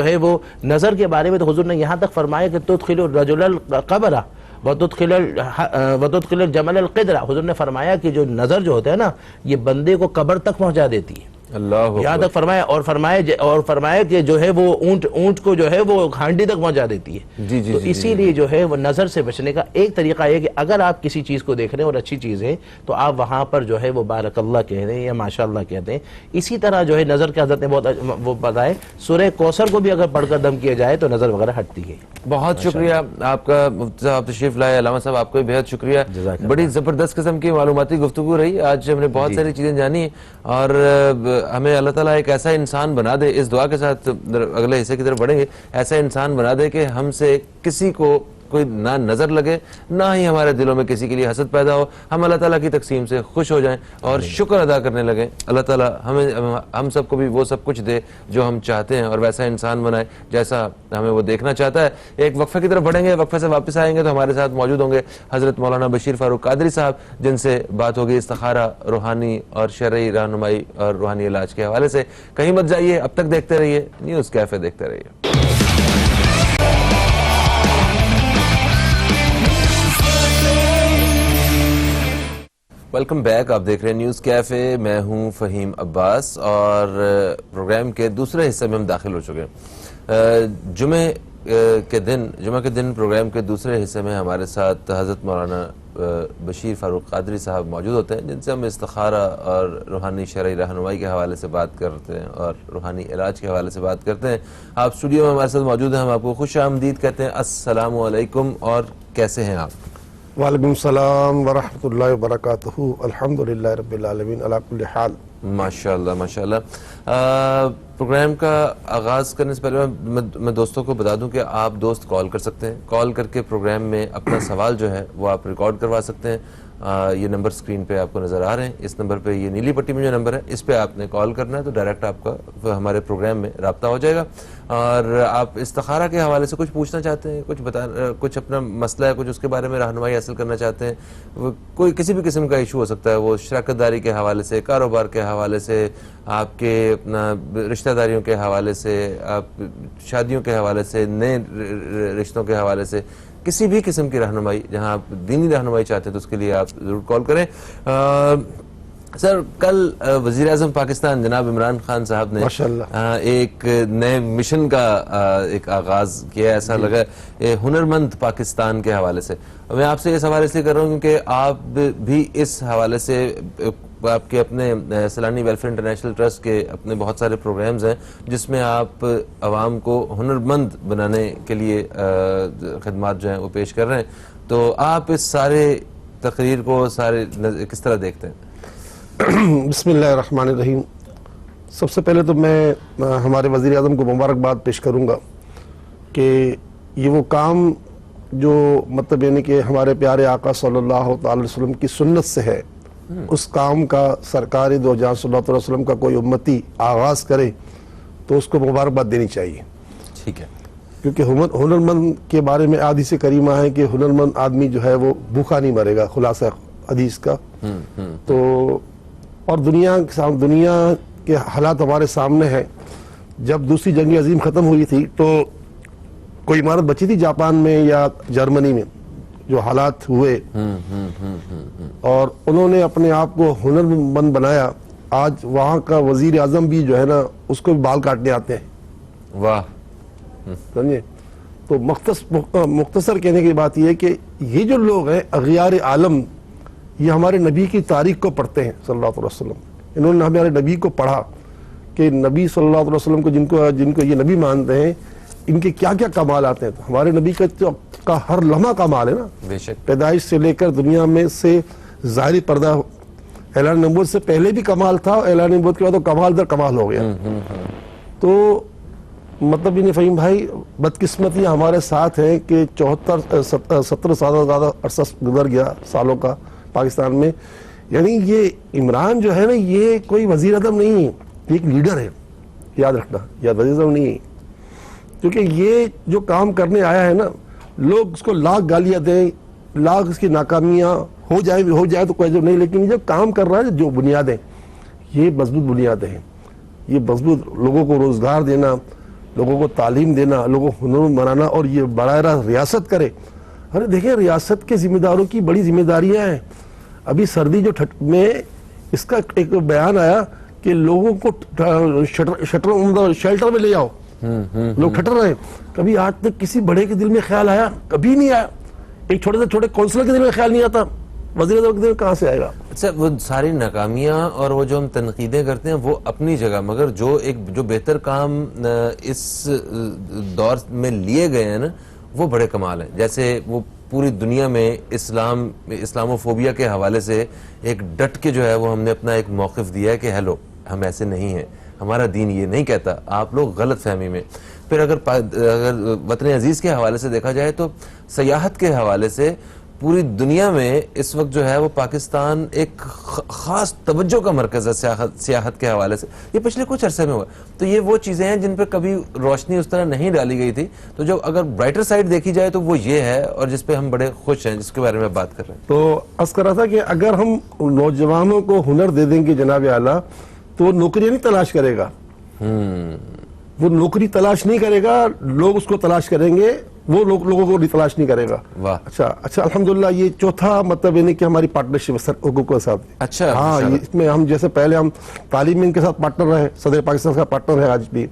ہے وہ نظر کے بارے میں تو حضور نے یہاں تک فرمایا کہ تدخل الرجل القبر وَتُدْخِلُ الْجَمَلَ الْقِدْرَ. حضور نے فرمایا کہ جو نظر جو ہوتا ہے نا, یہ بندے کو قبر تک پہنچا دیتی ہے. اللہ یہاں تک فرمایا, اور فرمایا کہ جو ہے وہ اونٹ کو جو ہے وہ ہانڈی تک پہنچا دیتی ہے. تو اسی لیے جو ہے وہ نظر سے بچنے کا ایک طریقہ یہ کہ اگر آپ کسی چیز کو دیکھ رہے ہیں اور اچھی چیز ہے تو آپ وہاں پر جو ہے وہ بارک اللہ کہہ دیں یا ماشاء اللہ کہتے ہیں. اسی طرح جو ہے نظر کے حضرت نے بہت وہ بتائے, سورہ کوثر کو بھی اگر پڑھ کر دم کیا جائے تو نظر وغیرہ ہٹتی ہے. بہت شکریہ آپ کا مفتی صاحب تشریف لائے. علامہ صاحب آپ کو بھی بہت شکریہ, بڑی زبردست قسم کی معلوماتی گفتگو رہی. آج ہم نے بہت ساری چیزیں جانی, اور ہمیں اللہ تعالیٰ ایک ایسا انسان بنا دے, اس دعا کے ساتھ اگلے حصے کی طرف بڑھیں گے, ایسا انسان بنا دے کہ ہم سے کسی کو کوئی نہ نظر لگے نہ ہی ہمارے دلوں میں کسی کے لیے حسد پیدا ہو. ہم اللہ تعالیٰ کی تقسیم سے خوش ہو جائیں اور شکر ادا کرنے لگیں. اللہ تعالیٰ ہم سب کو بھی وہ سب کچھ دے جو ہم چاہتے ہیں اور ویسا انسان بنائے جیسا ہمیں وہ دیکھنا چاہتا ہے. ایک وقفے کی طرف بڑھیں گے, وقفے سے واپس آئیں گے تو ہمارے ساتھ موجود ہوں گے حضرت مولانا بشیر فاروق قادری صاحب, جن سے بات ہوگی استخارہ, روحانی اور شرعی رہنمائی اور روحانی علاج کے حوالے سے. کہیں مت جائیے, اب تک دیکھتے رہیے نیوز کیفے, دیکھتے رہیے. ویلکم بیک, آپ دیکھ رہے ہیں نیوز کیفے. میں ہوں فہیم عباس اور پروگرام کے دوسرے حصے میں ہم داخل ہو چکے ہیں. جمعہ کے دن پروگرام کے دوسرے حصے میں ہمارے ساتھ حضرت مولانا بشیر فاروق قادری صاحب موجود ہوتے ہیں, جن سے ہم استخارہ اور روحانی شرعی رہنمائی کے حوالے سے بات کرتے ہیں اور روحانی علاج کے حوالے سے بات کرتے ہیں. آپ اسٹوڈیو میں ہمارے ساتھ موجود ہیں, ہم آپ کو خوش آمدید کہتے ہیں. السلام علیکم, اور کیسے ہیں آپ؟ وعلیکم السلام ورحمۃ اللہ وبرکاتہ. الحمدللہ رب العالمین علی کل حال. ماشاءاللہ ماشاءاللہ. پروگرام کا آغاز کرنے سے پہلے میں دوستوں کو بتا دوں کہ آپ دوست کال کر سکتے ہیں. کال کر کے پروگرام میں اپنا سوال جو ہے وہ آپ ریکارڈ کروا سکتے ہیں. یہ نمبر سکرین پہ آپ کو نظر آ رہے ہیں. اس نمبر پہ, یہ نیلی پٹی میں جو نمبر ہے, اس پہ آپ نے کال کرنا ہے تو ڈائریکٹ آپ کا ہمارے پروگرام میں رابطہ ہو جائے گا. اور آپ استخارہ کے حوالے سے کچھ پوچھنا چاہتے ہیں, کچھ اپنا مسئلہ ہے, کچھ اس کے بارے میں رہنمائی حاصل کرنا چاہتے ہیں, کوئی کسی بھی قسم کا ایشو ہو سکتا ہے, وہ شراکت داری کے حوالے سے, کاروبار کے حوالے سے, آپ کے اپنا رشتہ داریوں کے حوالے سے, آپ شادیوں کے حوالے سے, نئے رشتوں کے حوالے سے, کسی بھی قسم کی رہنمائی, جہاں آپ دینی رہنمائی چاہتے ہیں تو اس کے لیے آپ ضرور کال کریں. سر, کل وزیر اعظم پاکستان جناب عمران خان صاحب نے ایک نئے مشن کا ایک آغاز کیا, ایسا لگا, ہنرمند پاکستان کے حوالے سے. میں آپ سے یہ سوال اس لیے کر رہا ہوں کہ آپ بھی اس حوالے سے, آپ کے اپنے سیلانی ویلفیئر انٹرنیشنل ٹرسٹ کے اپنے بہت سارے پروگرامز ہیں جس میں آپ عوام کو ہنرمند بنانے کے لیے خدمات جو ہیں وہ پیش کر رہے ہیں. تو آپ اس سارے تقریر کو کس طرح دیکھتے ہیں؟ بسم اللہ الرحمن الرحیم. سب سے پہلے تو میں ہمارے وزیر اعظم کو مبارکباد پیش کروں گا کہ یہ وہ کام جو مطلب یعنی کہ ہمارے پیارے آقا صلی اللہ تعالی وسلم کی سنت سے ہے, اس کام کا سرکار دو جہاں صلی اللہ علیہ وسلم کا کوئی امتی آغاز کرے تو اس کو مبارکباد دینی چاہیے. ٹھیک ہے, کیونکہ ہنرمند کے بارے میں حدیث کریمہ ہے کہ ہنرمند آدمی جو ہے وہ بھوکا نہیں مرے گا, خلاصہ حدیث کا. تو اور دنیا کے حالات ہمارے سامنے ہیں. جب دوسری جنگ عظیم ختم ہوئی تھی تو کوئی عمارت بچی تھی جاپان میں یا جرمنی میں, جو حالات ہوئے اور انہوں نے اپنے آپ کو ہنرمند بنایا. آج وہاں کا وزیر اعظم بھی جو ہے نا اس کو بھی بال کاٹنے آتے ہیں. واہ, سمجھے. تو مختصر کہنے کی بات یہ ہے کہ یہ جو لوگ ہیں اغیار عالم, یہ ہمارے نبی کی تاریخ کو پڑھتے ہیں صلی اللہ علیہ وسلم. انہوں نے ہمارے نبی کو پڑھا کہ نبی صلی اللہ علیہ وسلم کو جن کو یہ نبی مانتے ہیں ان کے کیا کیا کمالات ہیں. تو ہمارے نبی کا ہر لمحہ کمال ہے نا, بے شک, پیدائش سے لے کر دنیا میں سے ظاہری پردہ. اعلان نبوت سے پہلے بھی کمال تھا, اعلان نبوت کے بعد تو کمال در کمال ہو گیا. تو مطلب یہ نہیں فہیم بھائی, بدقسمتی ہمارے ساتھ ہے کہ 70 سال زیادہ عرصہ گزر گیا سالوں کا پاکستان میں. یعنی یہ عمران جو ہے نا یہ کوئی وزیر اعظم نہیں ہے, یہ ایک لیڈر ہے, یاد رکھنا, یا وزیر اعظم نہیں ہے. کیونکہ یہ جو کام کرنے آیا ہے نا, لوگ اس کو لاکھ گالیاں دیں, لاکھ اس کی ناکامیاں ہو جائے تو کوئی جو نہیں, لیکن یہ جو کام کر رہا ہے جو بنیادیں, یہ مضبوط بنیادیں ہیں. یہ مضبوط لوگوں کو روزگار دینا, لوگوں کو تعلیم دینا, لوگوں کو ہنر بنانا, اور یہ براہ راست ریاست کرے. ارے دیکھیں, ریاست کے ذمہ داروں کی بڑی ذمہ داریاں ہیں. ابھی سردی میں اس کا ایک بیان آیا کہ لوگوں کو شیلٹر میں لے جاؤ, لوگ ٹھٹر رہے ہیں. کبھی آج تک کسی بڑے کے دل میں خیال آیا؟ کبھی نہیں آیا. ایک چھوٹے سے چھوٹے کونسلر کے دل میں خیال نہیں آتا, وزیر اعظم کے دل میں کہاں سے آئے گا؟ اچھا, وہ ساری ناکامیاں اور وہ جو ہم تنقیدیں کرتے ہیں وہ اپنی جگہ, مگر جو بہتر کام اس دور میں لیے گئے ہیں نا وہ بڑے کمال ہیں. جیسے وہ پوری دنیا میں اسلاموفوبیا کے حوالے سے ایک ڈٹ کے جو ہے وہ ہم نے اپنا ایک موقف دیا ہے کہ ہیلو, ہم ایسے نہیں ہیں, ہمارا دین یہ نہیں کہتا, آپ لوگ غلط فہمی میں. پھر اگر وطن عزیز کے حوالے سے دیکھا جائے تو سیاحت کے حوالے سے پوری دنیا میں اس وقت جو ہے وہ پاکستان ایک خاص توجہ کا مرکز ہے سیاحت کے حوالے سے. یہ پچھلے کچھ عرصے میں ہوا. تو یہ وہ چیزیں ہیں جن پہ کبھی روشنی اس طرح نہیں ڈالی گئی تھی. تو جو اگر برائٹر سائڈ دیکھی جائے تو وہ یہ ہے اور جس پہ ہم بڑے خوش ہیں, جس کے بارے میں بات کر رہے ہیں. تو عرض کر رہا تھا کہ اگر ہم نوجوانوں کو ہنر دے دیں گے جناب اعلیٰ تو وہ نوکریاں نہیں تلاش کرے گا, وہ نوکری تلاش نہیں کرے گا, لوگ اس کو تلاش کریں گے, وہ لوگوں کو تلاش نہیں کرے گا. اچھا الحمدللہ یہ چوتھا مطلب یعنی کہ ہماری پارٹنرشپ ہے حقوق کے ساتھ. اچھا ہاں, اس میں ہم جیسے پہلے ہم تعلیم ان کے ساتھ پارٹنر رہے, صدر پاکستان کا پارٹنر ہے, آج بھی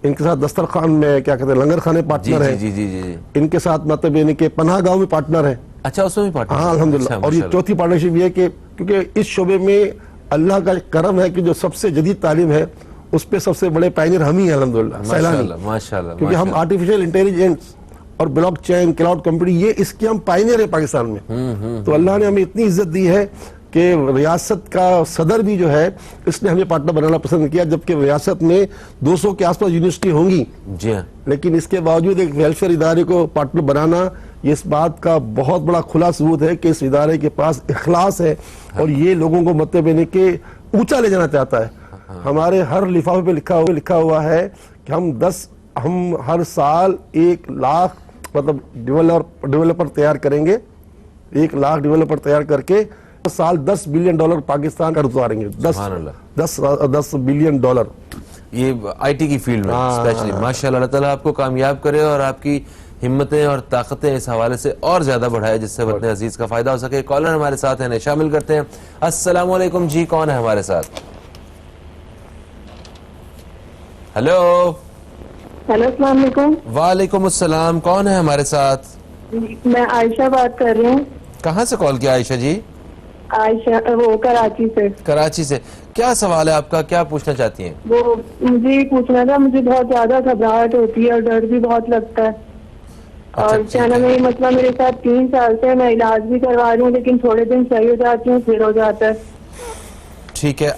ان کے ساتھ دسترخوان میں کیا کہتے ہیں لنگر خانے پارٹنر ہے, ان کے ساتھ مطلب یعنی کہ پناہ گاؤں میں پارٹنر ہے. اچھا اس میں بھی پارٹنر. ہاں الحمدللہ. اور یہ چوتھی پارٹنرشپ یہ ہے کہ کیونکہ اس شعبے میں اللہ کا کرم ہے کہ جو سب سے جدید تعلیم ہے اس پہ سب سے بڑے پائنیر ہم ہی ہیں الحمدللہ, سیلانی. کیونکہ ہم آرٹیفیشل انٹیلیجنس اور بلاک چین, کلاؤڈ کمپیوٹنگ, یہ اس کے ہم پائنیر ہیں پاکستان میں. تو اللہ نے ہمیں اتنی عزت دی ہے کہ ریاست کا صدر بھی جو ہے اس نے ہمیں پارٹنر بنانا پسند کیا, جبکہ ریاست میں 200 کے آس پاس یونیورسٹی ہوں گی. جی ہاں. لیکن اس کے باوجود ایک ویلفیئر ادارے کو پارٹنر بنانا یہ اس بات کا بہت بڑا کھلا ثبوت ہے کہ اس ادارے کے پاس اخلاص ہے اور یہ لوگوں کو مطلب یعنی کہ اونچا لے جانا چاہتا ہے. ہمارے ہر لفافے پہ لکھا ہوا ہے کہ ہم ہر سال 1 لاکھ مطلب ڈیولپر تیار کریں گے, 1 لاکھ ڈیولپر تیار کر کے سال $10 بلین پاکستان کا اتاریں گے. 10 بلین ڈالر یہ آئی ٹی کی فیلڈ میں اسپیشلی. ماشاءاللہ, اللہ تعالیٰ آپ کو کامیاب کرے اور آپ کی ہمتیں اور طاقتیں اس حوالے سے اور زیادہ بڑھائے جس سے وطن عزیز کا فائدہ ہو سکے. کالر ہمارے ساتھ ہیں, شامل کرتے ہیں. السلام علیکم جی, کون ہے ہمارے ساتھ؟ ہیلو. ہیلو السلام علیکم. وعلیکم السلام, کون ہے ہمارے ساتھ؟ میں عائشہ بات کر رہی ہوں. کہاں سے کال کیا عائشہ جی؟ عائشہ وہ کراچی سے. کراچی سے. کیا سوال ہے آپ کا, کیا پوچھنا چاہتی ہیں؟ وہ مجھے یہ پوچھنا تھا, مجھے بہت زیادہ گھبراہٹ ہوتی ہے اور ڈر بھی بہت لگتا ہے. اور کیا نام ہے, مسئلہ میرے ساتھ 3 سال سے, میں علاج بھی کروا رہی ہوں لیکن تھوڑے دن صحیح ہو جاتی ہوں پھر ہو جاتا ہے. ٹھیک ہے,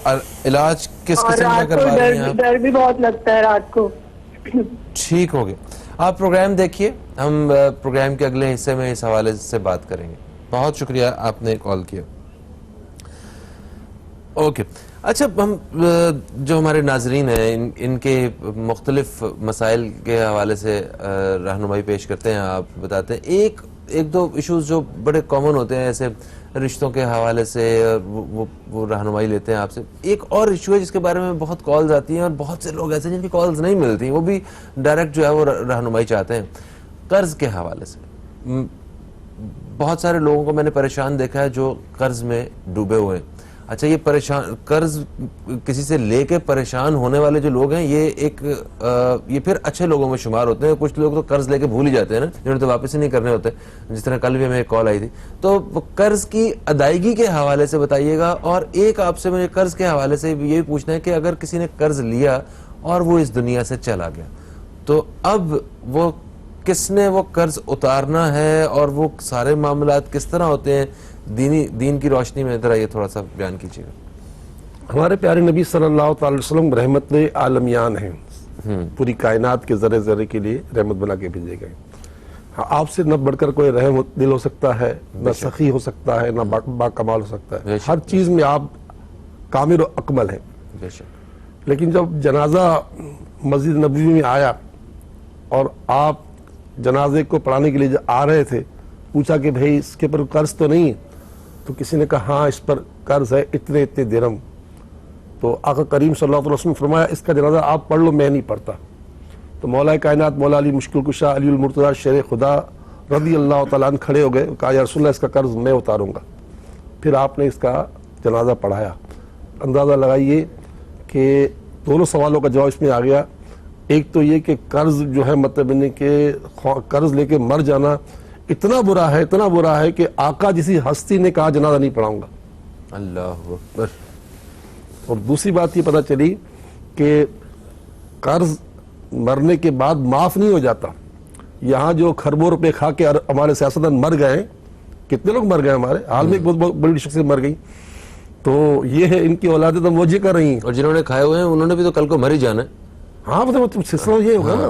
علاج کس قسم کا کروا رہی ہیں آپ؟ ڈر بھی بہت لگتا ہے رات کو. ٹھیک ہو گیا, آپ پروگرام دیکھیے, ہم پروگرام کے اگلے حصے میں اس حوالے سے بات کریں گے. بہت شکریہ آپ نے کال کیا. اوکے, اچھا ہم جو ہمارے ناظرین ہیں ان کے مختلف مسائل کے حوالے سے رہنمائی پیش کرتے ہیں, آپ بتاتے ہیں. ایک دو ایشوز جو بڑے کامن ہوتے ہیں ایسے رشتوں کے حوالے سے, وہ رہنمائی لیتے ہیں آپ سے. ایک اور ایشو ہے جس کے بارے میں بہت کالز آتی ہیں اور بہت سے لوگ ایسے جن کی کالز نہیں ملتی, وہ بھی ڈائریکٹ جو ہے وہ رہنمائی چاہتے ہیں. قرض کے حوالے سے بہت سارے لوگوں کو میں نے پریشان دیکھا ہے جو قرض میں ڈوبے ہوئے ہیں. اچھا, یہ قرض کسی سے لے کے پریشان ہونے والے جو لوگ ہیں یہ پھر اچھے لوگوں میں شمار ہوتے ہیں. کچھ لوگ تو قرض لے کے بھول ہی جاتے ہیں نا, جنہوں نے تو واپس ہی نہیں کرنے ہوتے, جس طرح کل بھی ہمیں ایک کال آئی تھی. تو قرض کی ادائیگی کے حوالے سے بتائیے گا. اور ایک آپ سے مجھے قرض کے حوالے سے یہ پوچھنا ہے کہ اگر کسی نے قرض لیا اور وہ اس دنیا سے چلا گیا تو اب وہ کس نے وہ قرض اتارنا ہے اور وہ سارے معاملات کس طرح ہوتے ہیں دین کی روشنی میں؟ ذرا یہ تھوڑا سا بیان کیجیے گا. ہمارے پیارے نبی صلی اللہ تعالی وسلم رحمت عالمیان ہیں, پوری کائنات کے ذرے ذرے کے لیے رحمت بنا کے بھیجے گئے. آپ سے نہ بڑھ کر کوئی رحم دل ہو سکتا ہے, نہ سخی ہو سکتا ہے, نہ با کمال ہو سکتا ہے. ہر چیز میں آپ کامل و اکمل ہیں. لیکن جب جنازہ مسجد نبوی میں آیا اور آپ جنازے کو پڑھانے کے لیے آ رہے تھے, پوچھا کہ بھئی اس کے پر قرض تو نہیں؟ تو کسی نے کہا ہاں اس پر قرض ہے اتنے درہم. تو آقا کریم صلی اللہ علیہ وسلم فرمایا اس کا جنازہ آپ پڑھ لو, میں نہیں پڑھتا. تو مولا کائنات مولا علی مشکل کشا علی المرتضی شیر خدا رضی اللہ تعالیٰ عنہ کھڑے ہو گئے, کہا یا رسول اللہ اس کا قرض میں اتاروں گا. پھر آپ نے اس کا جنازہ پڑھایا. اندازہ لگائیے کہ دونوں سوالوں کا جواب اس میں آ گیا. ایک تو یہ کہ قرض جو ہے مطلب کہ قرض لے کے مر جانا اتنا برا ہے کہ آقا جسی ہستی نے کہا جنازہ نہیں پڑھاؤں گا. اللہ اکبر. اور دوسری بات یہ پتہ چلی کہ قرض مرنے کے بعد معاف نہیں ہو جاتا. یہاں جو کھربوں روپے کھا کے ہمارے سیاستدان مر گئے, کتنے لوگ مر گئے ہمارے حال میں, ایک بہت بڑی شخصیت مر گئی. تو یہ ہے ان کی اولادیں تو موجے کر رہی ہیں, اور جنہوں نے کھائے ہوئے ہیں انہوں نے بھی تو کل کو مر ہی جانا ہے. ہاں مطلب سلسلہ یہ ہوگا نا.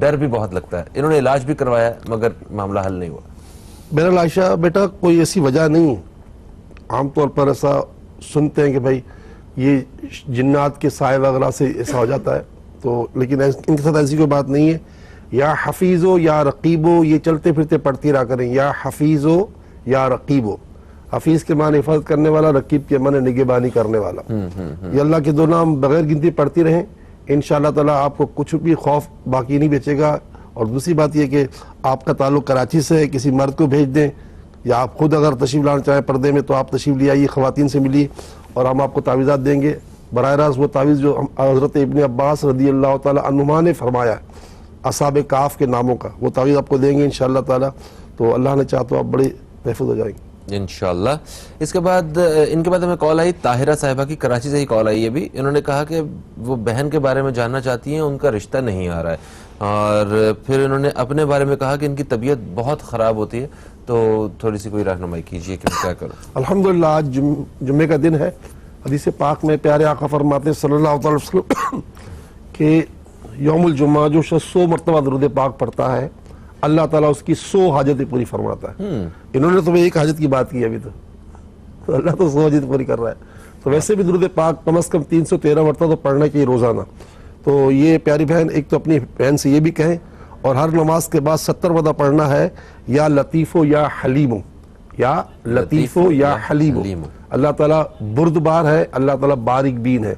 ڈر بھی بہت لگتا ہے. انہوں نے علاج بھی کروایا مگر معاملہ حل نہیں ہوا. میرا عائشہ بیٹا کوئی ایسی وجہ نہیں. عام طور پر ایسا سنتے ہیں کہ بھائی یہ جنات کے سائے وغیرہ سے ایسا ہو جاتا ہے, تو لیکن ان کے ساتھ ایسی کوئی بات نہیں ہے. یا حفیظو یا رقیبو یہ چلتے پھرتے پڑھتی رہا کریں, یا حفیظو یا رقیبو. حفیظ کے معنی حفاظت کرنے والا, رقیب کے معنی نگہبانی کرنے والا. یہ اللہ کے دو نام بغیر گنتی پڑھتی رہیں, انشاءاللہ تعالیٰ آپ کو کچھ بھی خوف باقی نہیں بچے گا. اور دوسری بات یہ کہ آپ کا تعلق کراچی سے ہے, کسی مرد کو بھیج دیں, یا آپ خود اگر تشریف لانا چاہیں پردے میں تو آپ تشریف لے آئیے, خواتین سے ملیے اور ہم آپ کو تعویذات دیں گے. براہ راست وہ تعویذ جو حضرت ابن عباس رضی اللہ تعالیٰ عنہما نے فرمایا ہے اصحاب کاف کے ناموں کا, وہ تعویذ آپ کو دیں گے انشاءاللہ تعالیٰ. تو اللہ نے چاہا تو آپ بڑے محفوظ ہو جائیں گے انشاءاللہ. اس کے بعد ان کے بعد ہمیں کال آئی طاہرہ صاحبہ کی, کراچی سے ہی کال آئی ہے بھی. انہوں نے کہا کہ وہ بہن کے بارے میں جاننا چاہتی ہیں, ان کا رشتہ نہیں آ رہا ہے, اور پھر انہوں نے اپنے بارے میں کہا کہ ان کی طبیعت بہت خراب ہوتی ہے, تو تھوڑی سی کوئی رہنمائی کیجئے کہ میں کیا کروں. الحمدللہ آج جمعے کا دن ہے. حدیث پاک میں پیارے آقا فرماتے ہیں صلی اللہ علیہ وسلم کہ یوم الجمعہ جو شخص 100 مرتبہ درود پاک پڑھتا ہے اللہ تعالیٰ اس کی 100 حاجتیں پوری فرماتا ہے. انہوں نے تو ایک حاجت کی بات کی ابھی, تو اللہ تو 100 حاجتیں پوری کر رہا ہے. تو ویسے بھی درود پاک کم از کم 313 مرتبہ تو پڑھنا چاہیے روزانہ. تو یہ پیاری بہن ایک تو اپنی بہن سے یہ بھی کہیں, اور ہر نماز کے بعد 70 مرتبہ پڑھنا ہے یا لطیفو یا حلیمو, یا لطیفو یا حلیمو. اللہ تعالیٰ بردبار ہے, اللہ تعالیٰ باریک بین ہے.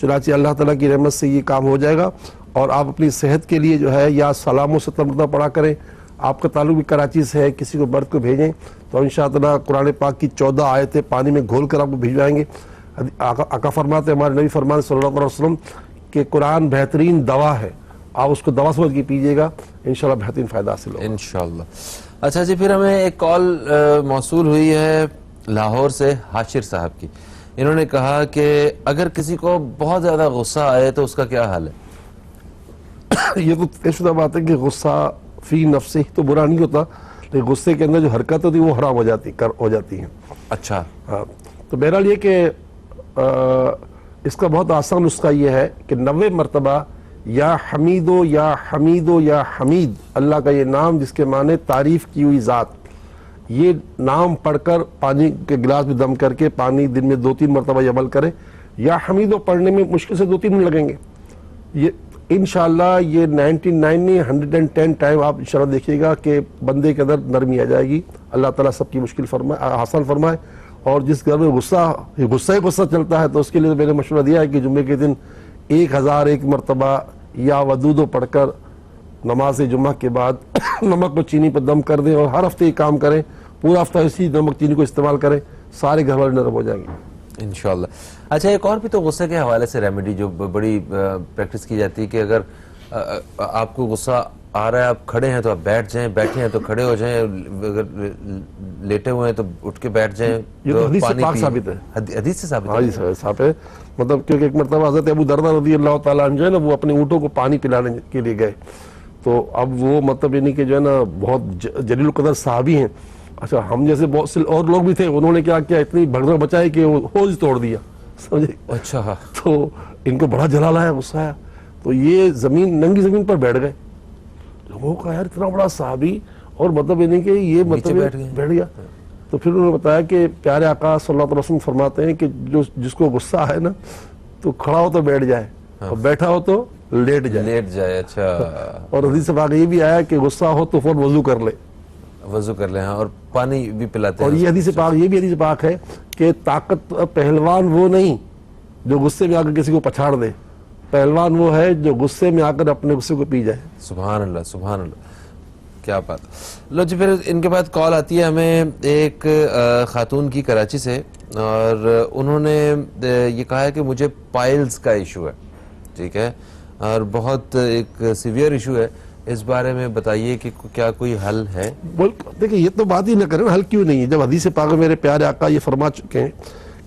چنانچہ اللہ تعالیٰ کی رحمت سے یہ کام ہو جائے گا. اور آپ اپنی صحت کے لیے جو ہے یا سلام و 70 مرتبہ پڑھا کریں. آپ کا تعلق بھی کراچی سے ہے, کسی کو برد کو بھیجیں تو انشاءاللہ قرآن پاک کی 14 آیتیں پانی میں گھول کر آپ کو بھیجوائیں گے. آقا فرماتے ہیں, ہمارے نبی فرمان صلی اللہ علیہ وسلم کہ قرآن بہترین دوا ہے, آپ اس کو دوا سمجھ کے پیجیے گا, انشاءاللہ بہترین فائدہ حاصل ہوگا انشاءاللہ. اچھا جی, پھر ہمیں ایک کال موصول ہوئی ہے لاہور سے حاشر صاحب کی. انہوں نے کہا کہ اگر کسی کو بہت زیادہ غصہ آئے تو اس کا کیا حال ہے؟ یہ تو طے شدہ بات ہے کہ غصہ فی نفسہ تو برا نہیں ہوتا, لیکن غصے کے اندر جو حرکت ہوتی ہے وہ حرام ہو جاتی ہیں. اچھا, ہاں, تو بہرحال یہ کہ اس کا بہت آسان نسخہ یہ ہے کہ 90 مرتبہ یا حمیدو یا حمیدو یا حمید, اللہ کا یہ نام جس کے معنی تعریف کی ہوئی ذات, یہ نام پڑھ کر پانی کے گلاس میں دم کر کے پانی دن میں 2-3 مرتبہ یہ عمل کریں. یا حمیدو پڑھنے میں مشکل سے 2-3 منٹ لگیں گے. یہ انشاءاللہ یہ 99 110 ٹائم آپ انشاءاللہ دیکھیے گا کہ بندے کے اندر نرمی آ جائے گی. اللہ تعالیٰ سب کی مشکل آسان فرمائے. اور جس گھر میں غصہ چلتا ہے تو اس کے لیے میں نے مشورہ دیا ہے کہ جمعے کے دن 1001 مرتبہ یا ودودو پڑھ کر نماز جمعہ کے بعد نمک کو چینی پر دم کر دیں, اور ہر ہفتے یہ کام کریں, پورا ہفتہ اسی نمک چینی کو استعمال کریں, سارے گھر والے نرم ہو جائیں گے انشاءاللہ. اچھا, ایک اور بھی تو غصے کے حوالے سے ریمیڈی جو بڑی پریکٹس کی جاتی ہے کہ اگر آپ کو غصہ آ رہا ہے, آپ کھڑے ہیں تو آپ بیٹھ جائیں, بیٹھے ہیں تو کھڑے ہو جائیں, اگر لیٹے ہوئے ہیں تو اٹھ کے بیٹھ جائیں. یہ تو حدیث سے پاک ثابت ہے, حدیث سے ثابت ہے. ہاں جی صاحب ہے, مطلب کیونکہ ایک مرتبہ حضرت ابو دردہ رضی اللہ تعالیٰ عنہ جو ہے نا وہ اپنے اونٹوں کو پانی پلانے کے لیے گئے, تو اب وہ مطلب یعنی کہ جو ہے نا بہت جلیل القدر صحابی ہیں. اچھا, ہم جیسے بہت سے اور لوگ بھی تھے, انہوں نے کیا کیا اتنی بھگدڑ مچائی کہ وہ حوض توڑ دیا, سمجھے. اچھا, تو ان کو بڑا جلال آیا, غصہ آیا, تو یہ ننگی زمین پر بیٹھ گئے. لوگوں کا یار اتنا بڑا صحابی, اور مطلب یعنی کہ یہ مطلب بیٹھ گیا. تو پھر انہوں نے بتایا کہ پیارے آقا صلی اللہ علیہ وسلم فرماتے ہیں کہ جس کو غصہ ہے نا تو کھڑا ہو تو بیٹھ جائے, اور بیٹھا ہو تو لیٹ جائے. اچھا, اور حدیث پاک یہ بھی آیا کہ غصہ ہو تو فوراً وضو کر لے, اور پانی بھی پلاتے ہیں. اور یہ حدیث پاک ہے کہ طاقت پہلوان وہ نہیں جو غصے میں آ کر کسی کو پچھاڑ دے, پہلوان وہ ہے جو غصے میں آ کر اپنے غصے کو پی جائے. سبحان اللہ, سبحان اللہ, کیا بات. لو جی, پھر ان کے بعد کال آتی ہے ہمیں ایک خاتون کی کراچی سے, اور انہوں نے یہ کہا ہے کہ مجھے پائلز کا ایشو ہے, ٹھیک ہے, اور بہت ایک سیویئر ایشو ہے. اس بارے میں بتائیے کہ کیا کوئی حل ہے؟ دیکھیں, یہ تو بات ہی نہ کریں, حل کیوں نہیں ہے, جب حدیث پاک میں میرے پیارے آقا یہ فرما چکے ہیں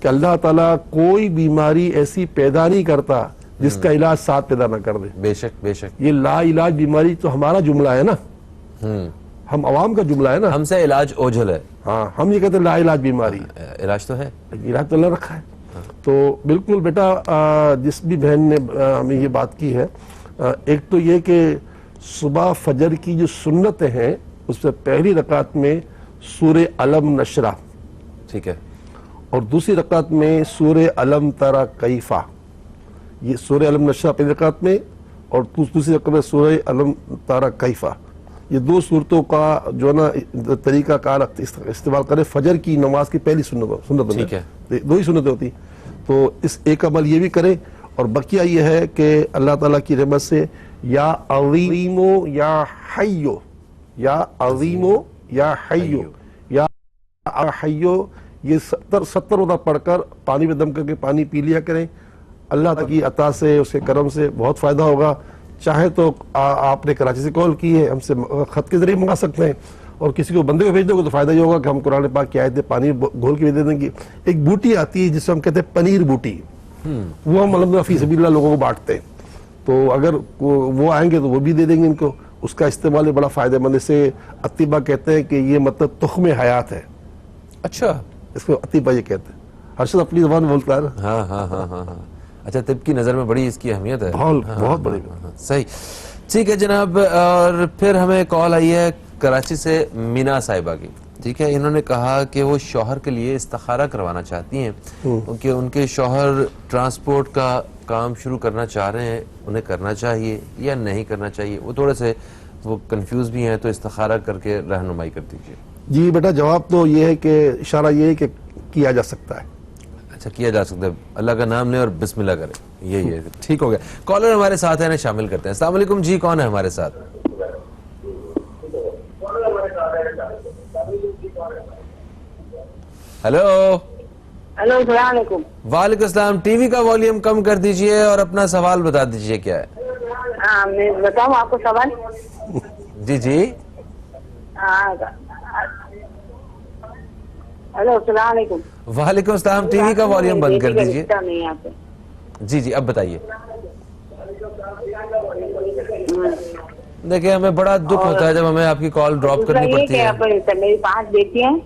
کہ اللہ تعالیٰ کوئی بیماری ایسی پیدا نہیں کرتا جس کا علاج ساتھ پیدا نہ کر دے. بے شک, بے شک. یہ لا علاج بیماری تو ہمارا جملہ ہے نا, ہم عوام کا جملہ ہے نا. ہم سے علاج اوجھل ہے. ہاں, ہم یہ کہتے ہیں لا علاج بیماری, علاج تو ہے, علاج تو اللہ رکھا ہے. تو بالکل بیٹا, جس بھی بہن نے ہمیں یہ بات کی ہے, ایک تو یہ کہ صبح فجر کی جو سنتیں ہیں اس میں پہلی رکعت میں سورہ علم نشرہ، ٹھیک ہے، اور دوسری رکعت میں سورہ علم ترى کیفا. یہ سورہ علم نشرہ پہلی رکعت میں اور دوسری رکعت میں سورہ علم ترى کیفا. یہ دو صورتوں کا جو ہے نا طریقہ کار استعمال کرے فجر کی نماز کی پہلی سنت میں. ٹھیک ہے. دو ہی سنتیں ہوتی، تو اس ایک عمل یہ بھی کرے. اور بقیہ یہ ہے کہ اللہ تعالیٰ کی رحمت سے یا عظیمو یا حیو، یا عظیمو یا حیو، یا حیو، یہ 70 مرتبہ پڑھ کر پانی میں دم کر کے پانی پی لیا کریں. اللہ تعالیٰ کی عطا سے، اس کے کرم سے بہت فائدہ ہوگا. چاہے تو آپ نے کراچی سے کال کی ہے، ہم سے خط کے ذریعے منگا سکتے ہیں، اور کسی کو بندے کو بھیج دو گے تو فائدہ یہ ہوگا کہ ہم قرآن پاک کی آیتیں پانی گھول کے دے دیں گے. ایک بوٹی آتی ہے جسے ہم کہتے ہیں پنیر بوٹی، وہ ہم الحمدللہ فی سبیل اللہ لوگوں کو بانٹتے ہیں. تو اگر وہ آئیں گے تو وہ بھی دے دیں گے ان کو. اس کا استعمال بڑا فائدہ مند. اسے اطباء کہتے ہیں کہ یہ مطلب تخم حیات ہے. اچھا، اس کو اطباء یہ کہتے ہیں. ہر شخص اپنی زبان میں بولتا ہے نا. ہاں ہاں ہاں ہاں ہاں. اچھا، طب کی نظر میں بڑی اس کی اہمیت ہے. بہت بڑی. صحیح، ٹھیک ہے جناب. اور پھر ہمیں کال آئی ہے کراچی سے مینا صاحبہ کی. ٹھیک ہے، انہوں نے کہا کہ وہ شوہر کے لیے استخارہ کروانا چاہتی ہیں کیونکہ ان کے شوہر ٹرانسپورٹ کا کام شروع کرنا چاہ رہے ہیں. انہیں کرنا چاہیے یا نہیں کرنا چاہیے؟ وہ تھوڑے سے وہ کنفیوز بھی ہیں، تو استخارہ کر کے رہنمائی کر دیجیے. جی بیٹا، جواب تو یہ ہے کہ اشارہ یہ ہے کہ کیا جا سکتا ہے. اچھا، کیا جا سکتا ہے. اللہ کا نام لیں اور بسم اللہ کریں. یہی ہے. ٹھیک ہو گیا. کالر ہمارے ساتھ ہے، انہیں شامل کرتے ہیں. السلام علیکم جی، کون ہے ہمارے ساتھ؟ ہیلو. ہلو، السلام علیکم. وعلیکم السلام. ٹی وی کا والیوم کم کر دیجئے اور اپنا سوال بتا دیجئے کیا ہے. ہاں، میں بتاؤں آپ کو سوال. جی جی. ہاں، ہلو، السلام علیکم. وعلیکم السلام. ٹی وی کا والیوم بند کر دیجئے. نہیں آتے. جی جی، اب بتائیے. دیکھیں، ہمیں بڑا دکھ ہوتا ہے جب ہمیں آپ کی کال ڈراپ کرنی پڑتی ہے. میری 5 بیٹی ہیں،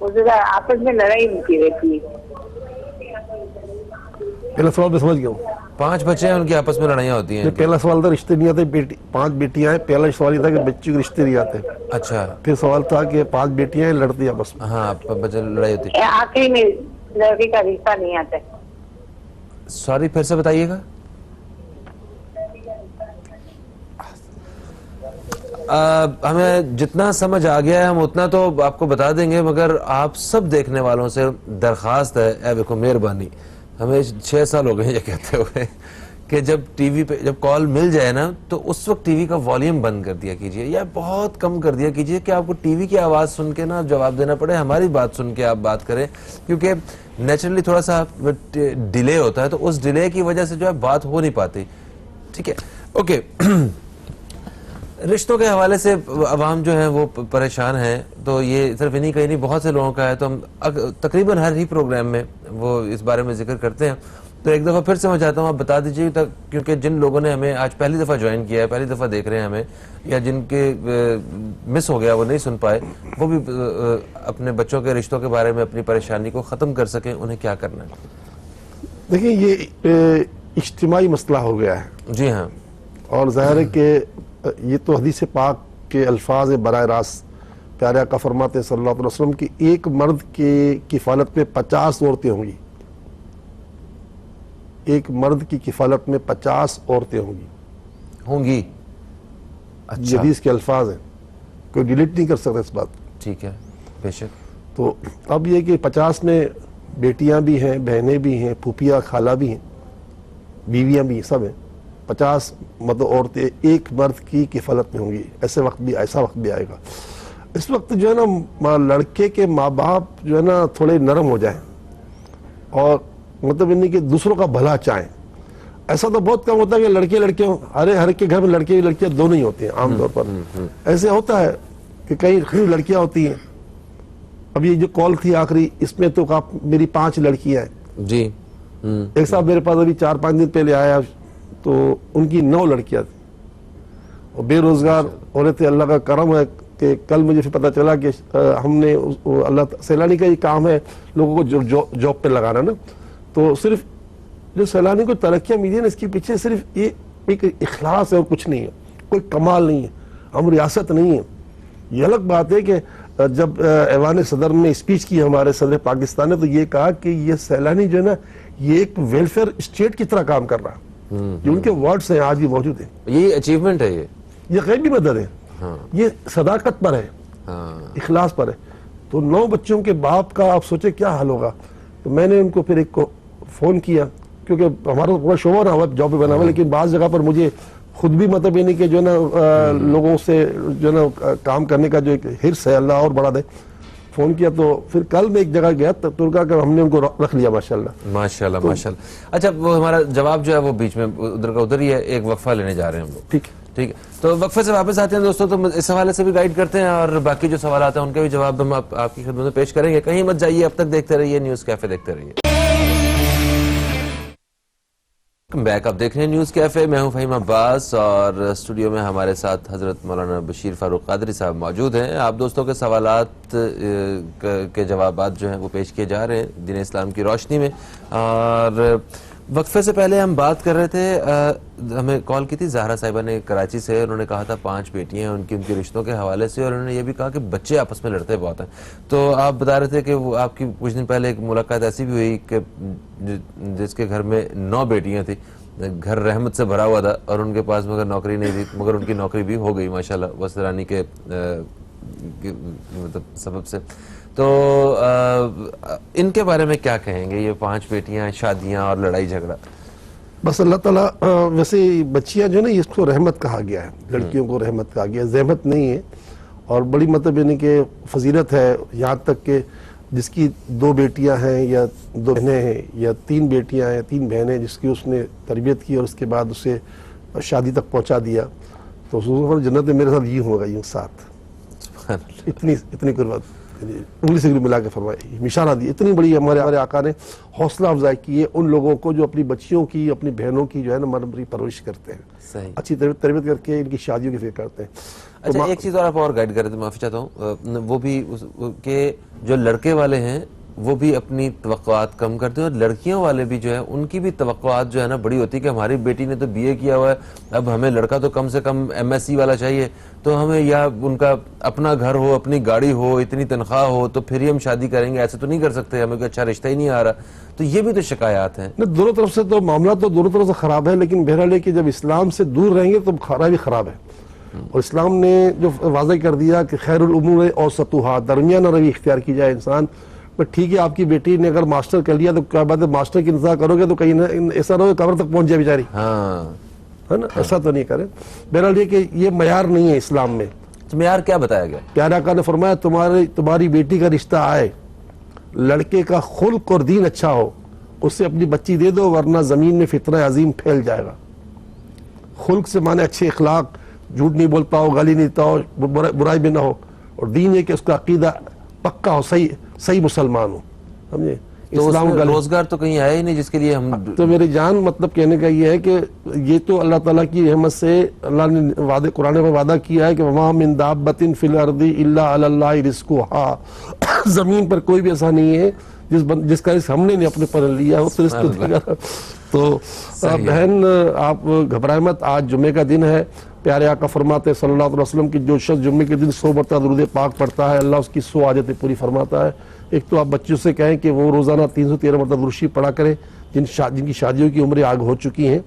آپس میں لڑائی ہوتی رہتی ہے. پہلا سوال میں سمجھ گیا ہوں. 5 بچے ہیں، ان کی آپس میں لڑائیاں ہوتی ہیں. پہلا سوال تھا رشتے نہیں آتے. 5 بیٹیاں ہیں. پہلا سوال یہ تھا کہ بچی کو رشتے نہیں آتے. اچھا. پھر سوال تھا کہ 5 بیٹیاں ہیں، لڑتی ہیں آپس میں. ہاں، بچے لڑائی ہوتی ہے. آخری میں لڑکی کا رشتہ نہیں آتا. سوری، پھر سے بتائیے گا. ہمیں جتنا سمجھ آ گیا ہے ہم اتنا تو آپ کو بتا دیں گے، مگر آپ سب دیکھنے والوں سے درخواست ہے، اے دیکھو مہربانی، ہمیں 6 سال ہو گئے یہ کہتے ہوئے کہ جب ٹی وی پہ جب کال مل جائے نا تو اس وقت ٹی وی کا والیوم بند کر دیا کیجئے یا بہت کم کر دیا کیجئے کہ آپ کو ٹی وی کی آواز سن کے نا جواب دینا پڑے، ہماری بات سن کے آپ بات کریں، کیونکہ نیچرلی تھوڑا سا ڈیلے ہوتا ہے تو اس ڈیلے کی وجہ سے جو ہے بات ہو نہیں پاتی. ٹھیک ہے، اوکے. رشتوں کے حوالے سے عوام جو ہیں وہ پریشان ہیں، تو یہ صرف انہی کہیں نہیں، بہت سے لوگوں کا ہے، تو ہم تقریباً ہر ہی پروگرام میں وہ اس بارے میں ذکر کرتے ہیں. تو ایک دفعہ پھر سے میں چاہتا ہوں آپ بتا دیجیے، کیونکہ جن لوگوں نے ہمیں آج پہلی دفعہ جوائن کیا ہے، پہلی دفعہ دیکھ رہے ہیں ہمیں، یا جن کے مس ہو گیا وہ نہیں سن پائے، وہ بھی اپنے بچوں کے رشتوں کے بارے میں اپنی پریشانی کو ختم کر سکیں، انہیں کیا کرنا ہے؟ دیکھیں، یہ اجتماعی مسئلہ ہو گیا ہے. جی ہاں. اور ظاہر ہے کہ یہ تو حدیث پاک کے الفاظ براہ راست پیارے آقا فرماتے ہیں صلی اللہ علیہ وسلم کہ ایک مرد کی کفالت میں 50 عورتیں ہوں گی. ایک مرد کی کفالت میں 50 عورتیں ہوں گی. یہ حدیث کے الفاظ ہیں، کوئی ڈیلیٹ نہیں کر سکتا اس بات. ٹھیک ہے، بے شک. تو اب یہ کہ 50 میں بیٹیاں بھی ہیں، بہنیں بھی ہیں، پھوپھیاں خالہ بھی ہیں، بیویاں بھی سب ہیں. 50 مطلب عورتیں ایک مرد کی کفالت میں ہوں گی. ایسا وقت بھی آئے گا. اس وقت جو ہے نا لڑکے کے ماں باپ جو ہے نا تھوڑے نرم ہو جائیں اور مطلب نہیں کہ دوسروں کا بھلا چاہیں. ایسا تو بہت کم ہوتا ہے کہ لڑکے ہوں، ہر کے گھر میں لڑکے لڑکیاں دونوں ہی ہوتے ہیں عام طور پر. ایسے ہوتا ہے کہ کئی لڑکیاں ہوتی ہیں. اب یہ جو کال تھی آخری، اس میں تو میری 5 لڑکیاں ہیں. جی. ایک صاحب میرے پاس ابھی 4-5 دن پہلے آیا تو ان کی 9 لڑکیاں تھیں اور بے روزگار عورتیں. اللہ کا کرم ہے کہ کل مجھے پتہ چلا کہ ہم نے اللہ سیلانی کا یہ کام ہے لوگوں کو جاب پہ لگانا نا. تو صرف جو سیلانی کو ترقیاں ملی ہیں نا، اس کے پیچھے صرف یہ ایک اخلاص ہے اور کچھ نہیں ہے. کوئی کمال نہیں ہے، ہم ریاست نہیں ہیں. یہ الگ بات ہے کہ جب ایوان صدر میں اسپیچ کی ہمارے صدر پاکستان نے تو یہ کہا کہ یہ سیلانی جو ہے نا یہ ایک ویلفیئر اسٹیٹ کی طرح کام کر رہا، جو ان کے ورڈز ہیں آج بھی موجود ہیں. یہ اچیومنٹ ہے، یہ غیبی مدد ہے، یہ صداقت پر ہے، اخلاص پر ہے. تو 9 بچوں کے باپ کا آپ سوچے کیا حال ہوگا. تو میں نے ان کو پھر ایک کو فون کیا، کیونکہ ہمارا پورا شعبہ رہا ہوا جاب پہ بنا ہوا، لیکن بعض جگہ پر مجھے خود بھی مطلب یعنی کہ جو ہے نا لوگوں سے جو ہے نا کام کرنے کا جو ایک حرص ہے اللہ اور بڑھا دے. فون کیا تو پھر کل میں ایک جگہ گیا ترکا کر ہم نے ان کو رکھ لیا ماشاءاللہ. ماشاءاللہ ماشاءاللہ. اچھا وہ ہمارا جواب جو ہے وہ بیچ میں ادھر کا ادھر ہی ہے، ایک وقفہ لینے جا رہے ہیں ہم لوگ. ٹھیک ٹھیک ہے، تو وقفے سے واپس آتے ہیں دوستوں. تو اس حوالے سے بھی گائیڈ کرتے ہیں اور باقی جو سوالات ہیں ان کے بھی جواب ہم آپ کی خدمت میں پیش کریں گے. کہیں مت جائیے، اب تک دیکھتے رہیے نیوز کیفے، دیکھتے رہیے. بیک آپ دیکھ رہے ہیں نیوز کیفے، میں ہوں فہیم عباس اور اسٹوڈیو میں ہمارے ساتھ حضرت مولانا بشیر فاروق قادری صاحب موجود ہیں. آپ دوستوں کے سوالات کے جوابات جو ہیں وہ پیش کیے جا رہے ہیں دین اسلام کی روشنی میں. اور وقفے سے پہلے ہم بات کر رہے تھے، ہمیں کال کی تھی زہرا صاحبہ نے کراچی سے، انہوں نے کہا تھا 5 بیٹیاں ہیں ان کے رشتوں کے حوالے سے، اور انہوں نے یہ بھی کہا کہ بچے آپس میں لڑتے بہت ہیں. تو آپ بتا رہے تھے کہ وہ آپ کی کچھ دن پہلے ایک ملاقات ایسی بھی ہوئی کہ جس کے گھر میں 9 بیٹیاں تھیں، گھر رحمت سے بھرا ہوا تھا اور ان کے پاس مگر نوکری نہیں تھی، مگر ان کی نوکری بھی ہو گئی ماشاءاللہ وسرانی کے مطلب سبب سے. تو ان کے بارے میں کیا کہیں گے، یہ 5 بیٹیاں، شادیاں اور لڑائی جھگڑا؟ بس اللہ تعالیٰ ویسے بچیاں جو ہے نا اس کو رحمت کہا گیا ہے، لڑکیوں کو رحمت کہا گیا ہے، زحمت نہیں ہے. اور بڑی مطلب یعنی کہ فضیلت ہے، یہاں تک کہ جس کی 2 بیٹیاں ہیں یا 2 بہنیں ہیں یا 3 بیٹیاں ہیں 3 بہنیں، جس کی اس نے تربیت کی اور اس کے بعد اسے شادی تک پہنچا دیا، تو جنت میں میرے ساتھ یہ ہوگا یہ ساتھ. اتنی قربت انگلی سے ملا کے فرمائی، نشانہ دی. اتنی بڑی ہمارے آقا نے حوصلہ افزائی کی ہے ان لوگوں کو جو اپنی بچیوں کی، اپنی بہنوں کی جو ہے نا مرمری پرورش کرتے ہیں، صحیح، اچھی تربیت کر کے ان کی شادیوں کی فکر کرتے ہیں. اچھا ایک چیز اور آپ اور گائیڈ کر رہے تھے، معافی چاہتا ہوں، وہ بھی کہ جو لڑکے والے ہیں وہ بھی اپنی توقعات کم کرتے ہیں، اور لڑکیوں والے بھی جو ہے ان کی بھی توقعات جو ہے نا بڑی ہوتی ہے کہ ہماری بیٹی نے تو BA کیا ہوا ہے، اب ہمیں لڑکا تو کم سے کم MSc والا چاہیے، تو ہمیں یا ان کا اپنا گھر ہو، اپنی گاڑی ہو، اتنی تنخواہ ہو تو پھر ہی ہم شادی کریں گے، ایسے تو نہیں کر سکتے، ہمیں کوئی اچھا رشتہ ہی نہیں آ رہا. تو یہ بھی تو شکایات ہیں. دونوں طرف سے تو معاملہ تو دونوں طرف سے خراب ہے، لیکن بہرحال ہے کہ جب اسلام سے دور رہیں گے تو خرابی خراب ہے. اور اسلام نے جو واضح کر دیا کہ خیر الامور اوسطھا، درمیانہ روی اختیار کی جائے انسان. بٹ ٹھیک ہے، آپ کی بیٹی نے اگر ماسٹر کر لیا تو کیا بات ہے، ماسٹر کی انتظار کرو گے تو کہیں ایسا نہ ہو قبر تک پہنچ جائے بیچاری، ہے نا، ایسا تو نہیں کرے. بہرحال یہ کہ یہ معیار نہیں ہے اسلام میں. معیار کیا بتایا گیا؟ پیارے آقا نے فرمایا تمہاری بیٹی کا رشتہ آئے، لڑکے کا خلق اور دین اچھا ہو، اس سے اپنی بچی دے دو، ورنہ زمین میں فتنہ عظیم پھیل جائے گا. خلق سے مانے اچھے اخلاق، جھوٹ نہیں بولتا ہو، گالی نہیں دیتا ہو، برائی بھی نہ ہو، اور دین ہے کہ اس کا عقیدہ پکا ہو، صحیح مسلمان ہو. سمجھے؟ تو اس میں روزگار تو کہیں آیا ہی نہیں جس کے لیے ہم. تو میری جان مطلب کہنے کا یہ ہے کہ یہ تو اللہ تعالیٰ کی رحمت سے اللہ نے قرآن میں وعدہ کیا ہے کہ وما من دابۃ فی الارض الا علی اللہ رزقها. زمین پر کوئی بھی ایسا نہیں ہے جس کا رزق ہم نے اپنے پر لیا ہو تو رزق دے گا. تو بہن آپ گھبرائے مت، آج جمعے کا دن ہے. پیارے آقا فرماتے صلی اللہ علیہ وسلم کی جو شخص جمعے کے دن 100 مرتبہ درود پاک پڑھتا ہے اللہ اس کی 100 حاجتیں پوری فرماتا ہے. ایک تو آپ بچوں سے کہیں کہ وہ روزانہ 313 مرتبہ درود شریف پڑھا کریں جن کی شادیوں کی عمریں آگ ہو چکی ہیں،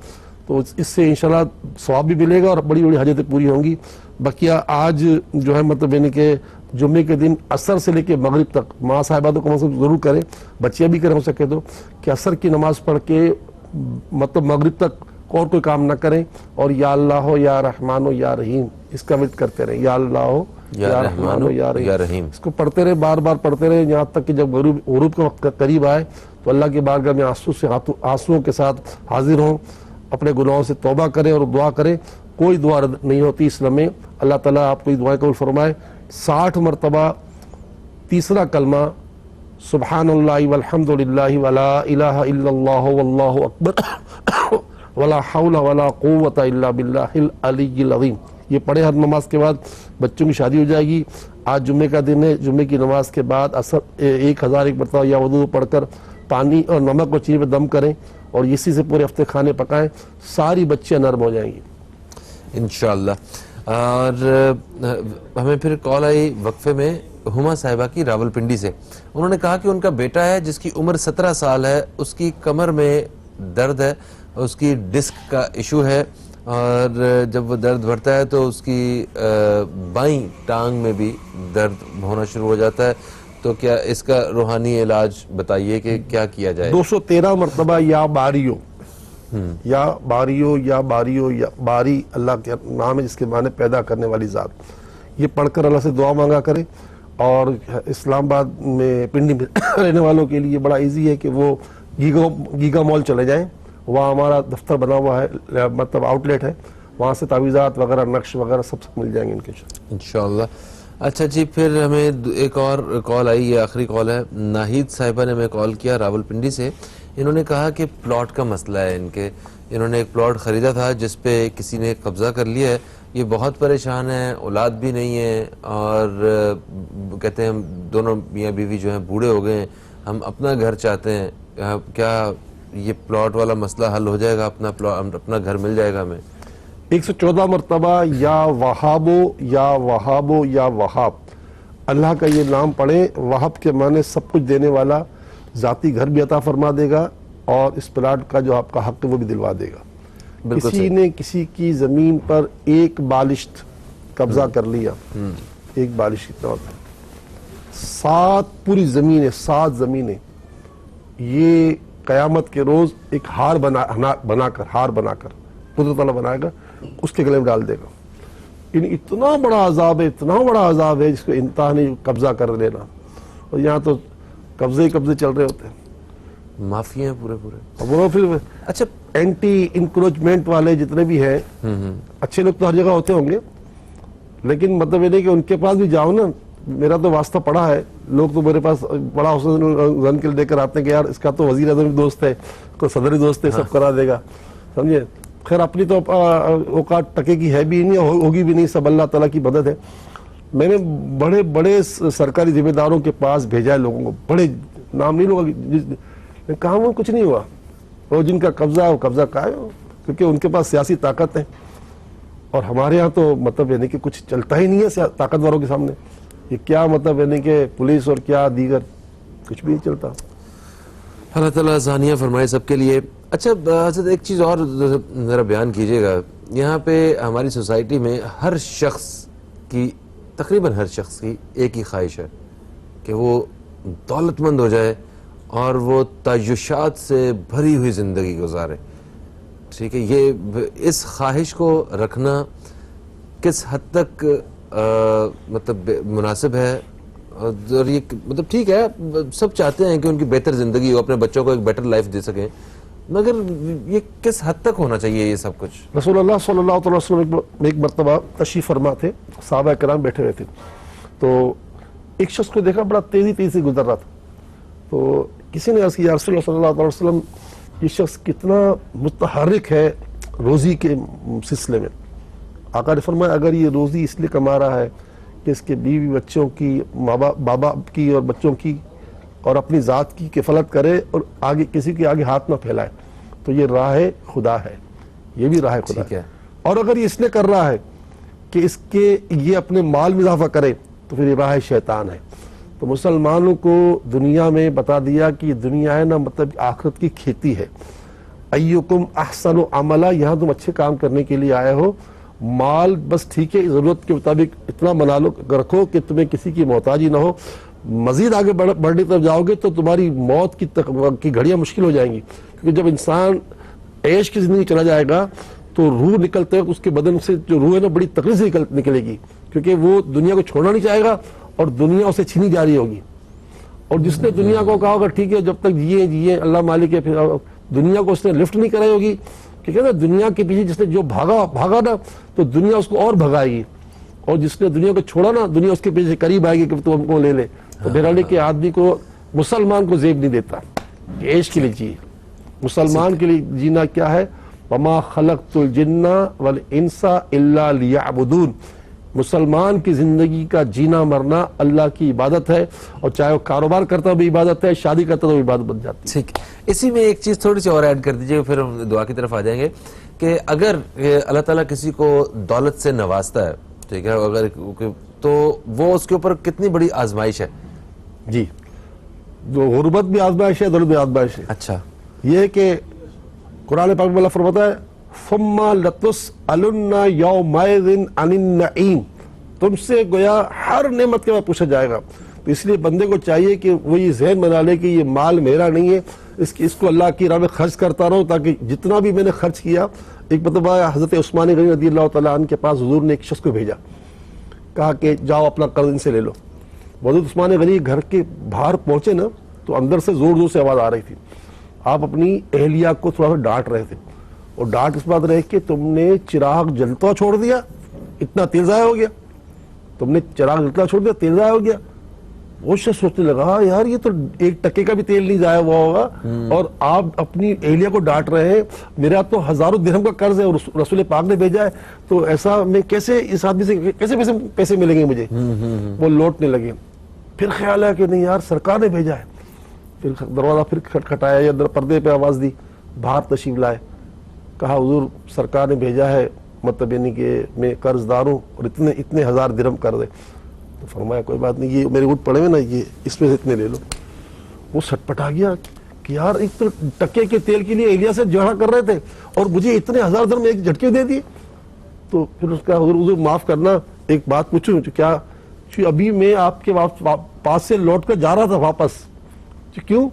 تو اس سے انشاءاللہ ثواب بھی ملے گا اور بڑی بڑی حاجتیں پوری ہوں گی. بقیہ آج جو ہے مطلب یعنی کہ جمعے کے دن عصر سے لے کے مغرب تک ماں صاحبہ تو کم از کم ضرور کریں، بچیاں بھی کریں ہو سکے تو، کہ عصر کی نماز پڑھ کے مطلب مغرب تک اور کوئی کام نہ کریں، اور یا اللہ ہو یا رحمان ہو یا رحیم اس کا ورد کرتے رہیں. یا اللہ ہو یا رحمان ہو یا رحیم، اس کو پڑھتے رہے، بار بار پڑھتے رہے، یہاں تک کہ جب غروب کا وقت قریب آئے تو اللہ کی بارگاہ میں آنسوؤں کے ساتھ حاضر ہوں، اپنے گناہوں سے توبہ کریں اور دعا کریں. کوئی دعا رد نہیں ہوتی اسلام میں. اللہ تعالیٰ آپ کو دعائیں قبول فرمائے. 60 مرتبہ تیسرا کلمہ سبحان اللہ والحمد للہ ولا الہ الا اللہ واللہ اکبر ولا حول ولا قوت الا باللہ العلی العظیم، یہ پڑھے ہر نماز کے بعد. بچوں کی شادی ہو جائے گی. آج جمعے کا دن ہے، جمعے کی نماز کے بعد 1001 مرتبہ یا وضو پڑھ کر پانی اور نمک اور چینی پہ دم کریں اور اسی سے پورے ہفتے کھانے پکائیں، ساری بچیاں نرم ہو جائیں گی. انشاءاللہ. اور ہمیں پھر کال آئی وقفے میں ہما صاحبہ کی راول پنڈی سے. انہوں نے کہا کہ ان کا بیٹا ہے جس کی عمر 17 سال ہے, اس کی کمر میں درد ہے, اس کی ڈسک کا ایشو ہے, اور جب وہ درد بڑھتا ہے تو اس کی بائیں ٹانگ میں بھی درد ہونا شروع ہو جاتا ہے. تو کیا اس کا روحانی علاج بتائیے کہ کیا کیا جائے؟ 213 مرتبہ یا باریو یا باریو یا باریو یا باری اللہ کے نام ہے جس کے معنی پیدا کرنے والی ذات, یہ پڑھ کر اللہ سے دعا مانگا کرے. اور اسلام آباد میں پنڈی میں رہنے والوں کے لیے بڑا ایزی ہے کہ وہ گیگا مال چلے جائیں, وہاں ہمارا دفتر بنا ہوا ہے, مطلب آؤٹ لیٹ ہے, وہاں سے تعویذات وغیرہ نقش وغیرہ سب مل جائیں گے انشاءاللہ. اچھا جی, پھر ہمیں ایک اور کال آئی, یہ آخری کال ہے. ناہید صاحبہ نے ہمیں کال کیا راول پنڈی سے. انہوں نے کہا کہ پلاٹ کا مسئلہ ہے ان کے. انہوں نے ایک پلاٹ خریدا تھا جس پہ کسی نے قبضہ کر لیا ہے. یہ بہت پریشان ہیں, اولاد بھی نہیں ہے, اور کہتے ہیں ہم دونوں میاں بیوی جو ہیں بوڑھے ہو گئے ہیں, ہم اپنا گھر چاہتے ہیں. کیا یہ پلاٹ والا مسئلہ حل ہو جائے گا؟ اپنا گھر مل جائے گا ہمیں؟ 114 مرتبہ یا وہابو یا وہابو یا وہاب, اللہ کا یہ نام پڑھیں. وہاب کے معنی سب کچھ دینے والا, ذاتی گھر بھی عطا فرما دے گا, اور اس پلاٹ کا جو آپ کا حق ہے وہ بھی دلوا دے گا. کسی نے کسی کی زمین پر ایک بالشت قبضہ کر لیا, ایک بالش کتنا ہوتا ہے؟ 7 پوری زمینیں, 7 زمینیں, یہ قیامت کے روز ایک ہار بنا کر قدرت اللہ بنائے گا, اس کے گلے میں ڈال دے گا. اتنا بڑا عذاب ہے, اتنا بڑا عذاب ہے جس کو انتہا نہیں قبضہ کر لینا. اور یہاں تو قبضے چل رہے ہوتے ہیں, مافیا ہیں پورے. وہ پھر اچھا, اینٹی انکروچمنٹ والے جتنے بھی ہیں, اچھے لوگ تو ہر جگہ ہوتے ہوں گے, لیکن مطلب یہ نہیں کہ ان کے پاس بھی جاؤ نا. میرا تو واسطہ پڑا ہے, لوگ تو میرے پاس بڑا حسن زن کے لے کر آتے ہیں کہ یار اس کا تو وزیر اعظم دوست ہے, کوئی صدری دوست ہے, سب کرا دے گا, سمجھے. خیر اپنی تو اوقات ٹکے کی ہے بھی نہیں, ہوگی بھی نہیں, سب اللہ تعالیٰ کی مدد ہے. میں نے بڑے بڑے سرکاری ذمہ داروں کے پاس بھیجا ہے لوگوں کو, بڑے نام نہیں لوگا, کہاں وہ کچھ نہیں ہوا. اور جن کا قبضہ ہے وہ قبضہ قائم ہو, کیونکہ ان کے پاس سیاسی طاقت ہے. اور ہمارے ہاں تو مطلب یعنی کہ کچھ چلتا ہی نہیں ہے طاقتوروں کے سامنے. یہ کیا مطلب یعنی کہ پولیس اور کیا دیگر کچھ بھی نہیں چلتا. اللہ تعالیٰ آسانیاں فرمائے سب کے لیے. اچھا حضرت, ایک چیز اور ذرا بیان کیجیے گا. یہاں پہ ہماری سوسائٹی میں ہر شخص کی, تقریباً ہر شخص کی ایک ہی خواہش ہے کہ وہ دولت مند ہو جائے اور وہ تعیشات سے بھری ہوئی زندگی گزارے. ٹھیک ہے, یہ اس خواہش کو رکھنا کس حد تک مطلب مناسب ہے؟ اور یہ مطلب ٹھیک ہے, سب چاہتے ہیں کہ ان کی بہتر زندگی ہو, اپنے بچوں کو ایک بیٹر لائف دے سکیں, مگر یہ کس حد تک ہونا چاہیے یہ سب کچھ؟ رسول اللہ صلی اللہ علیہ وسلم ایک مرتبہ تشریف فرما تھے, صحابہ کرام بیٹھے ہوئے تھے, تو ایک شخص کو دیکھا بڑا تیزی سے گزر رہا تھا. تو کسی نے عرض کیا, یا رسول اللہ صلی اللہ علیہ وسلم یہ شخص کتنا متحرک ہے روزی کے سلسلے میں. آقا نے فرمایا اگر یہ روزی اس لیے کما رہا ہے کہ اس کے بیوی بچوں کی, بابا کی اور بچوں کی اور اپنی ذات کی کفالت کرے اور آگے کسی کے آگے ہاتھ نہ پھیلائے, تو یہ راہ خدا ہے, یہ بھی راہ خدا ہے. اور اگر یہ اس لیے کر رہا ہے کہ اس کے یہ اپنے مال میں اضافہ کرے, تو پھر یہ راہ شیطان ہے. تو مسلمانوں کو دنیا میں بتا دیا کہ یہ دنیا ہے نا مطلب آخرت کی کھیتی ہے. ایکم احسن عملا, یہاں تم اچھے کام کرنے کے لیے آئے ہو, مال بس ٹھیک ہے ضرورت کے مطابق اتنا بنا لو رکھو کہ تمہیں کسی کی محتاجی نہ ہو. مزید آگے بڑھنے طرف جاؤ گے تو تمہاری موت کی گھڑیاں مشکل ہو جائیں گی, کیونکہ جب انسان عیش کی زندگی چلا جائے گا تو روح نکلتے وقت اس کے بدن سے جو روح ہے نا بڑی تکلیف سے نکلے گی, کیونکہ وہ دنیا کو چھوڑنا نہیں چاہے گا اور دنیا اسے چھینی جا رہی ہوگی. اور جس نے دنیا کو کہا ہوگا ٹھیک ہے جب تک جیے اللہ مالک ہے, پھر دنیا کو اس نے لفٹ نہیں کرائی ہوگی, ٹھیک ہے نا. دنیا کے پیچھے جس نے جو بھاگا نا تو دنیا اس کو اور بھگائے گی, اور جس نے دنیا کو چھوڑا نا دنیا اس کے پیچھے قریب آئے گی کہ تو ہم کو لے لے. تو بہرحال کہ آدمی کو, مسلمان کو زیب نہیں دیتا کہ عیش کے لیے جیے. مسلمان کے لیے جینا کیا ہے, وما خلقت الجن والانس الا لیعبدون, مسلمان کی زندگی کا جینا مرنا اللہ کی عبادت ہے، اور چاہے وہ کاروبار کرتا بھی عبادت ہے، شادی کرتا تو عبادت بن جاتی ہے۔ ٹھیک، اسی میں ایک چیز تھوڑی سی اور ایڈ کر دیجئے، پھر ہم دعا کی طرف آ جائیں گے کہ اگر اللہ تعالیٰ کسی کو دولت سے نوازتا ہے، ٹھیک ہے، اگر تو وہ اس کے اوپر کتنی بڑی آزمائش ہے؟ جی، جو غربت بھی آزمائش ہے، دولت بھی آزمائش ہے۔ اچھا، یہ ہے کہ قرآن پاک میں اللہ فرماتا ہے ثم لتسألن یومئذ عن النعیم، تم سے گویا ہر نعمت کے بعد پوچھا جائے گا۔ تو اس لیے بندے کو چاہیے کہ وہ یہ ذہن بنا لے کہ یہ مال میرا نہیں ہے، اس کو اللہ کی راہ میں خرچ کرتا رہوں، تاکہ جتنا بھی میں نے خرچ کیا۔ ایک مرتبہ حضرت عثمان غنی رضی اللہ تعالیٰ عنہ کے پاس حضور نے ایک شخص کو بھیجا، کہا کہ جاؤ اپنا قرض ان سے لے لو۔ حضرت عثمان غنی گھر کے باہر پہنچے نا تو اندر سے زور زور سے آواز آ رہی تھی، آپ اپنی اہلیہ کو تھوڑا سا ڈانٹ رہے تھے، اور ڈانٹ اس بات رہے کہ تم نے چراغ جلتا چھوڑ دیا، اتنا تیل ضائع ہو گیا، تم نے چراغ جلتا چھوڑ دیا، تیل ضائع ہو گیا۔ وہ شخص سوچنے لگا یار یہ تو 1 ٹکے کا بھی تیل نہیں ضائع ہوا ہوگا، اور آپ اپنی اہلیہ کو ڈانٹ رہے ہیں، میرا تو ہزاروں درہم کا قرض ہے اور رسول پاک نے بھیجا ہے، تو ایسا میں کیسے اس آدمی سے کیسے پیسے ملیں گے مجھے؟ وہ لوٹنے لگے۔ پھر خیال ہے کہ نہیں یار سرکار نے بھیجا ہے، پھر دروازہ پھر کھٹکھٹایا یا پردے پہ آواز دی، باہر تشریف لائے، کہا حضور سرکار نے بھیجا ہے، مطلب یعنی کہ میں قرض دار ہوں اور اتنے 1000 درہم قرض ہے۔ تو فرمایا کوئی بات نہیں، یہ میرے اونٹ پڑے ہوئے نا، یہ اس میں سے اتنے لے لو۔ وہ سٹپٹا گیا کہ یار ایک تو ٹکے کے تیل کے لیے اہلیہ سے جھگڑا کر رہے تھے اور مجھے اتنے 1000 درہم ایک جھٹکے دے دیے۔ تو پھر اس کا حضور معاف کرنا، ایک بات پوچھوں کیا؟ ابھی میں آپ کے پاس سے لوٹ کر جا رہا تھا واپس، کیوں؟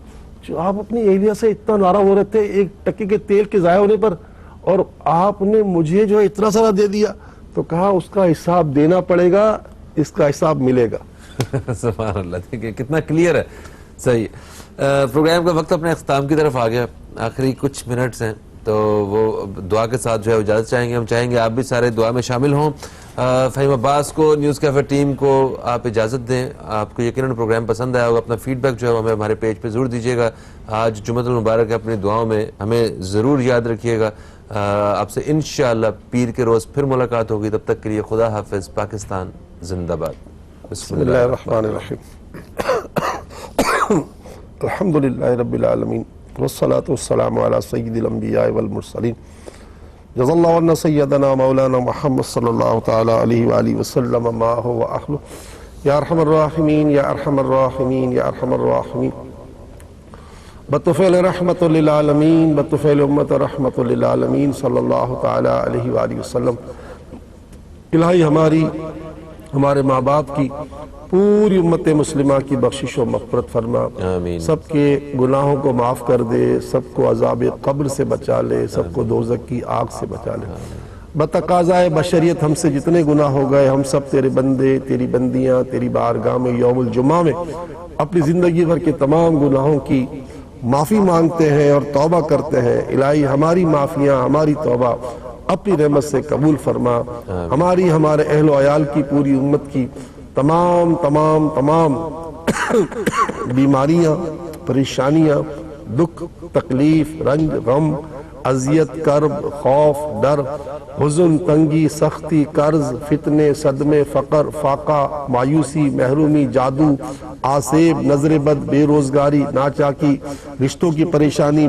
آپ اپنی اہلیہ سے اتنا ناراض ہو رہے تھے 1 ٹکے کے تیل کے ضائع ہونے پر، اور آپ نے مجھے جو ہے اتنا سارا دے دیا۔ تو کہا اس کا حساب دینا پڑے گا، اس کا حساب ملے گا۔ سبحان اللہ، دیکھیں کتنا کلیئر ہے۔ صحیح، پروگرام کا وقت اپنے اختتام کی طرف آ گیا، آخری کچھ منٹس ہیں، تو وہ دعا کے ساتھ جو ہے اجازت چاہیں گے، ہم چاہیں گے آپ بھی سارے دعا میں شامل ہوں۔ فہیم عباس کو، نیوز کیفے ٹیم کو آپ اجازت دیں۔ آپ کو یقیناً پروگرام پسند آیا ہوگا، اپنا فیڈ بیک جو ہے ہمیں ہمارے پیج پہ ضرور دیجیے گا۔ آج جمعۃ المبارک ہے، اپنی دعاؤں میں ہمیں ضرور یاد رکھیے گا۔ آپ سے انشاءاللہ پیر کے روز پھر ملاقات ہوگی، تب تک کے لیے خدا حافظ، پاکستان زندہ باد۔ بسم اللہ الرحمن الرحیم۔ الحمدللہ رب العالمین والصلاة والسلام علی سید الانبیاء والمرسلین، جزا اللہ عنا سیدنا مولانا محمد صلی اللہ تعالی علیہ وآلہ وسلم ما هو اہلہ، یا ارحم الراحمین یا ارحم الراحمین یا ارحم الراحمین، بطفیل رحمت للعالمین، بطفیل امت رحمت للعالمین صلی اللہ تعالی علیہ وآلہ وسلم۔ الہی ہمارے ماں باپ کی، پوری امت مسلمہ کی بخشش و مغفرت فرما، آمین۔ سب کے گناہوں کو معاف کر دے، سب کو عذاب قبر سے بچا لے، سب کو دوزخ کی آگ سے بچا لے۔ بتقاضائے بشریت ہم سے جتنے گناہ ہو گئے، ہم سب تیرے بندے، تیری بندیاں تیری بارگاہ میں یوم الجمعہ میں اپنی زندگی بھر کے تمام گناہوں کی معافی مانگتے ہیں اور توبہ کرتے ہیں۔ الہی ہماری معافیاں، ہماری توبہ اپنی رحمت سے قبول فرما، ہماری، ہمارے اہل و عیال کی، پوری امت کی تمام بیماریاں، پریشانیاں، دکھ، تکلیف، رنج، غم، اذیت، کرب، خوف، ڈر، حزن، تنگی، سختی، قرض، فتنے، صدمے، فقر، فاقہ، مایوسی، محرومی، جادو، آسیب، نظر بد، بے روزگاری، ناچاکی، رشتوں کی پریشانی،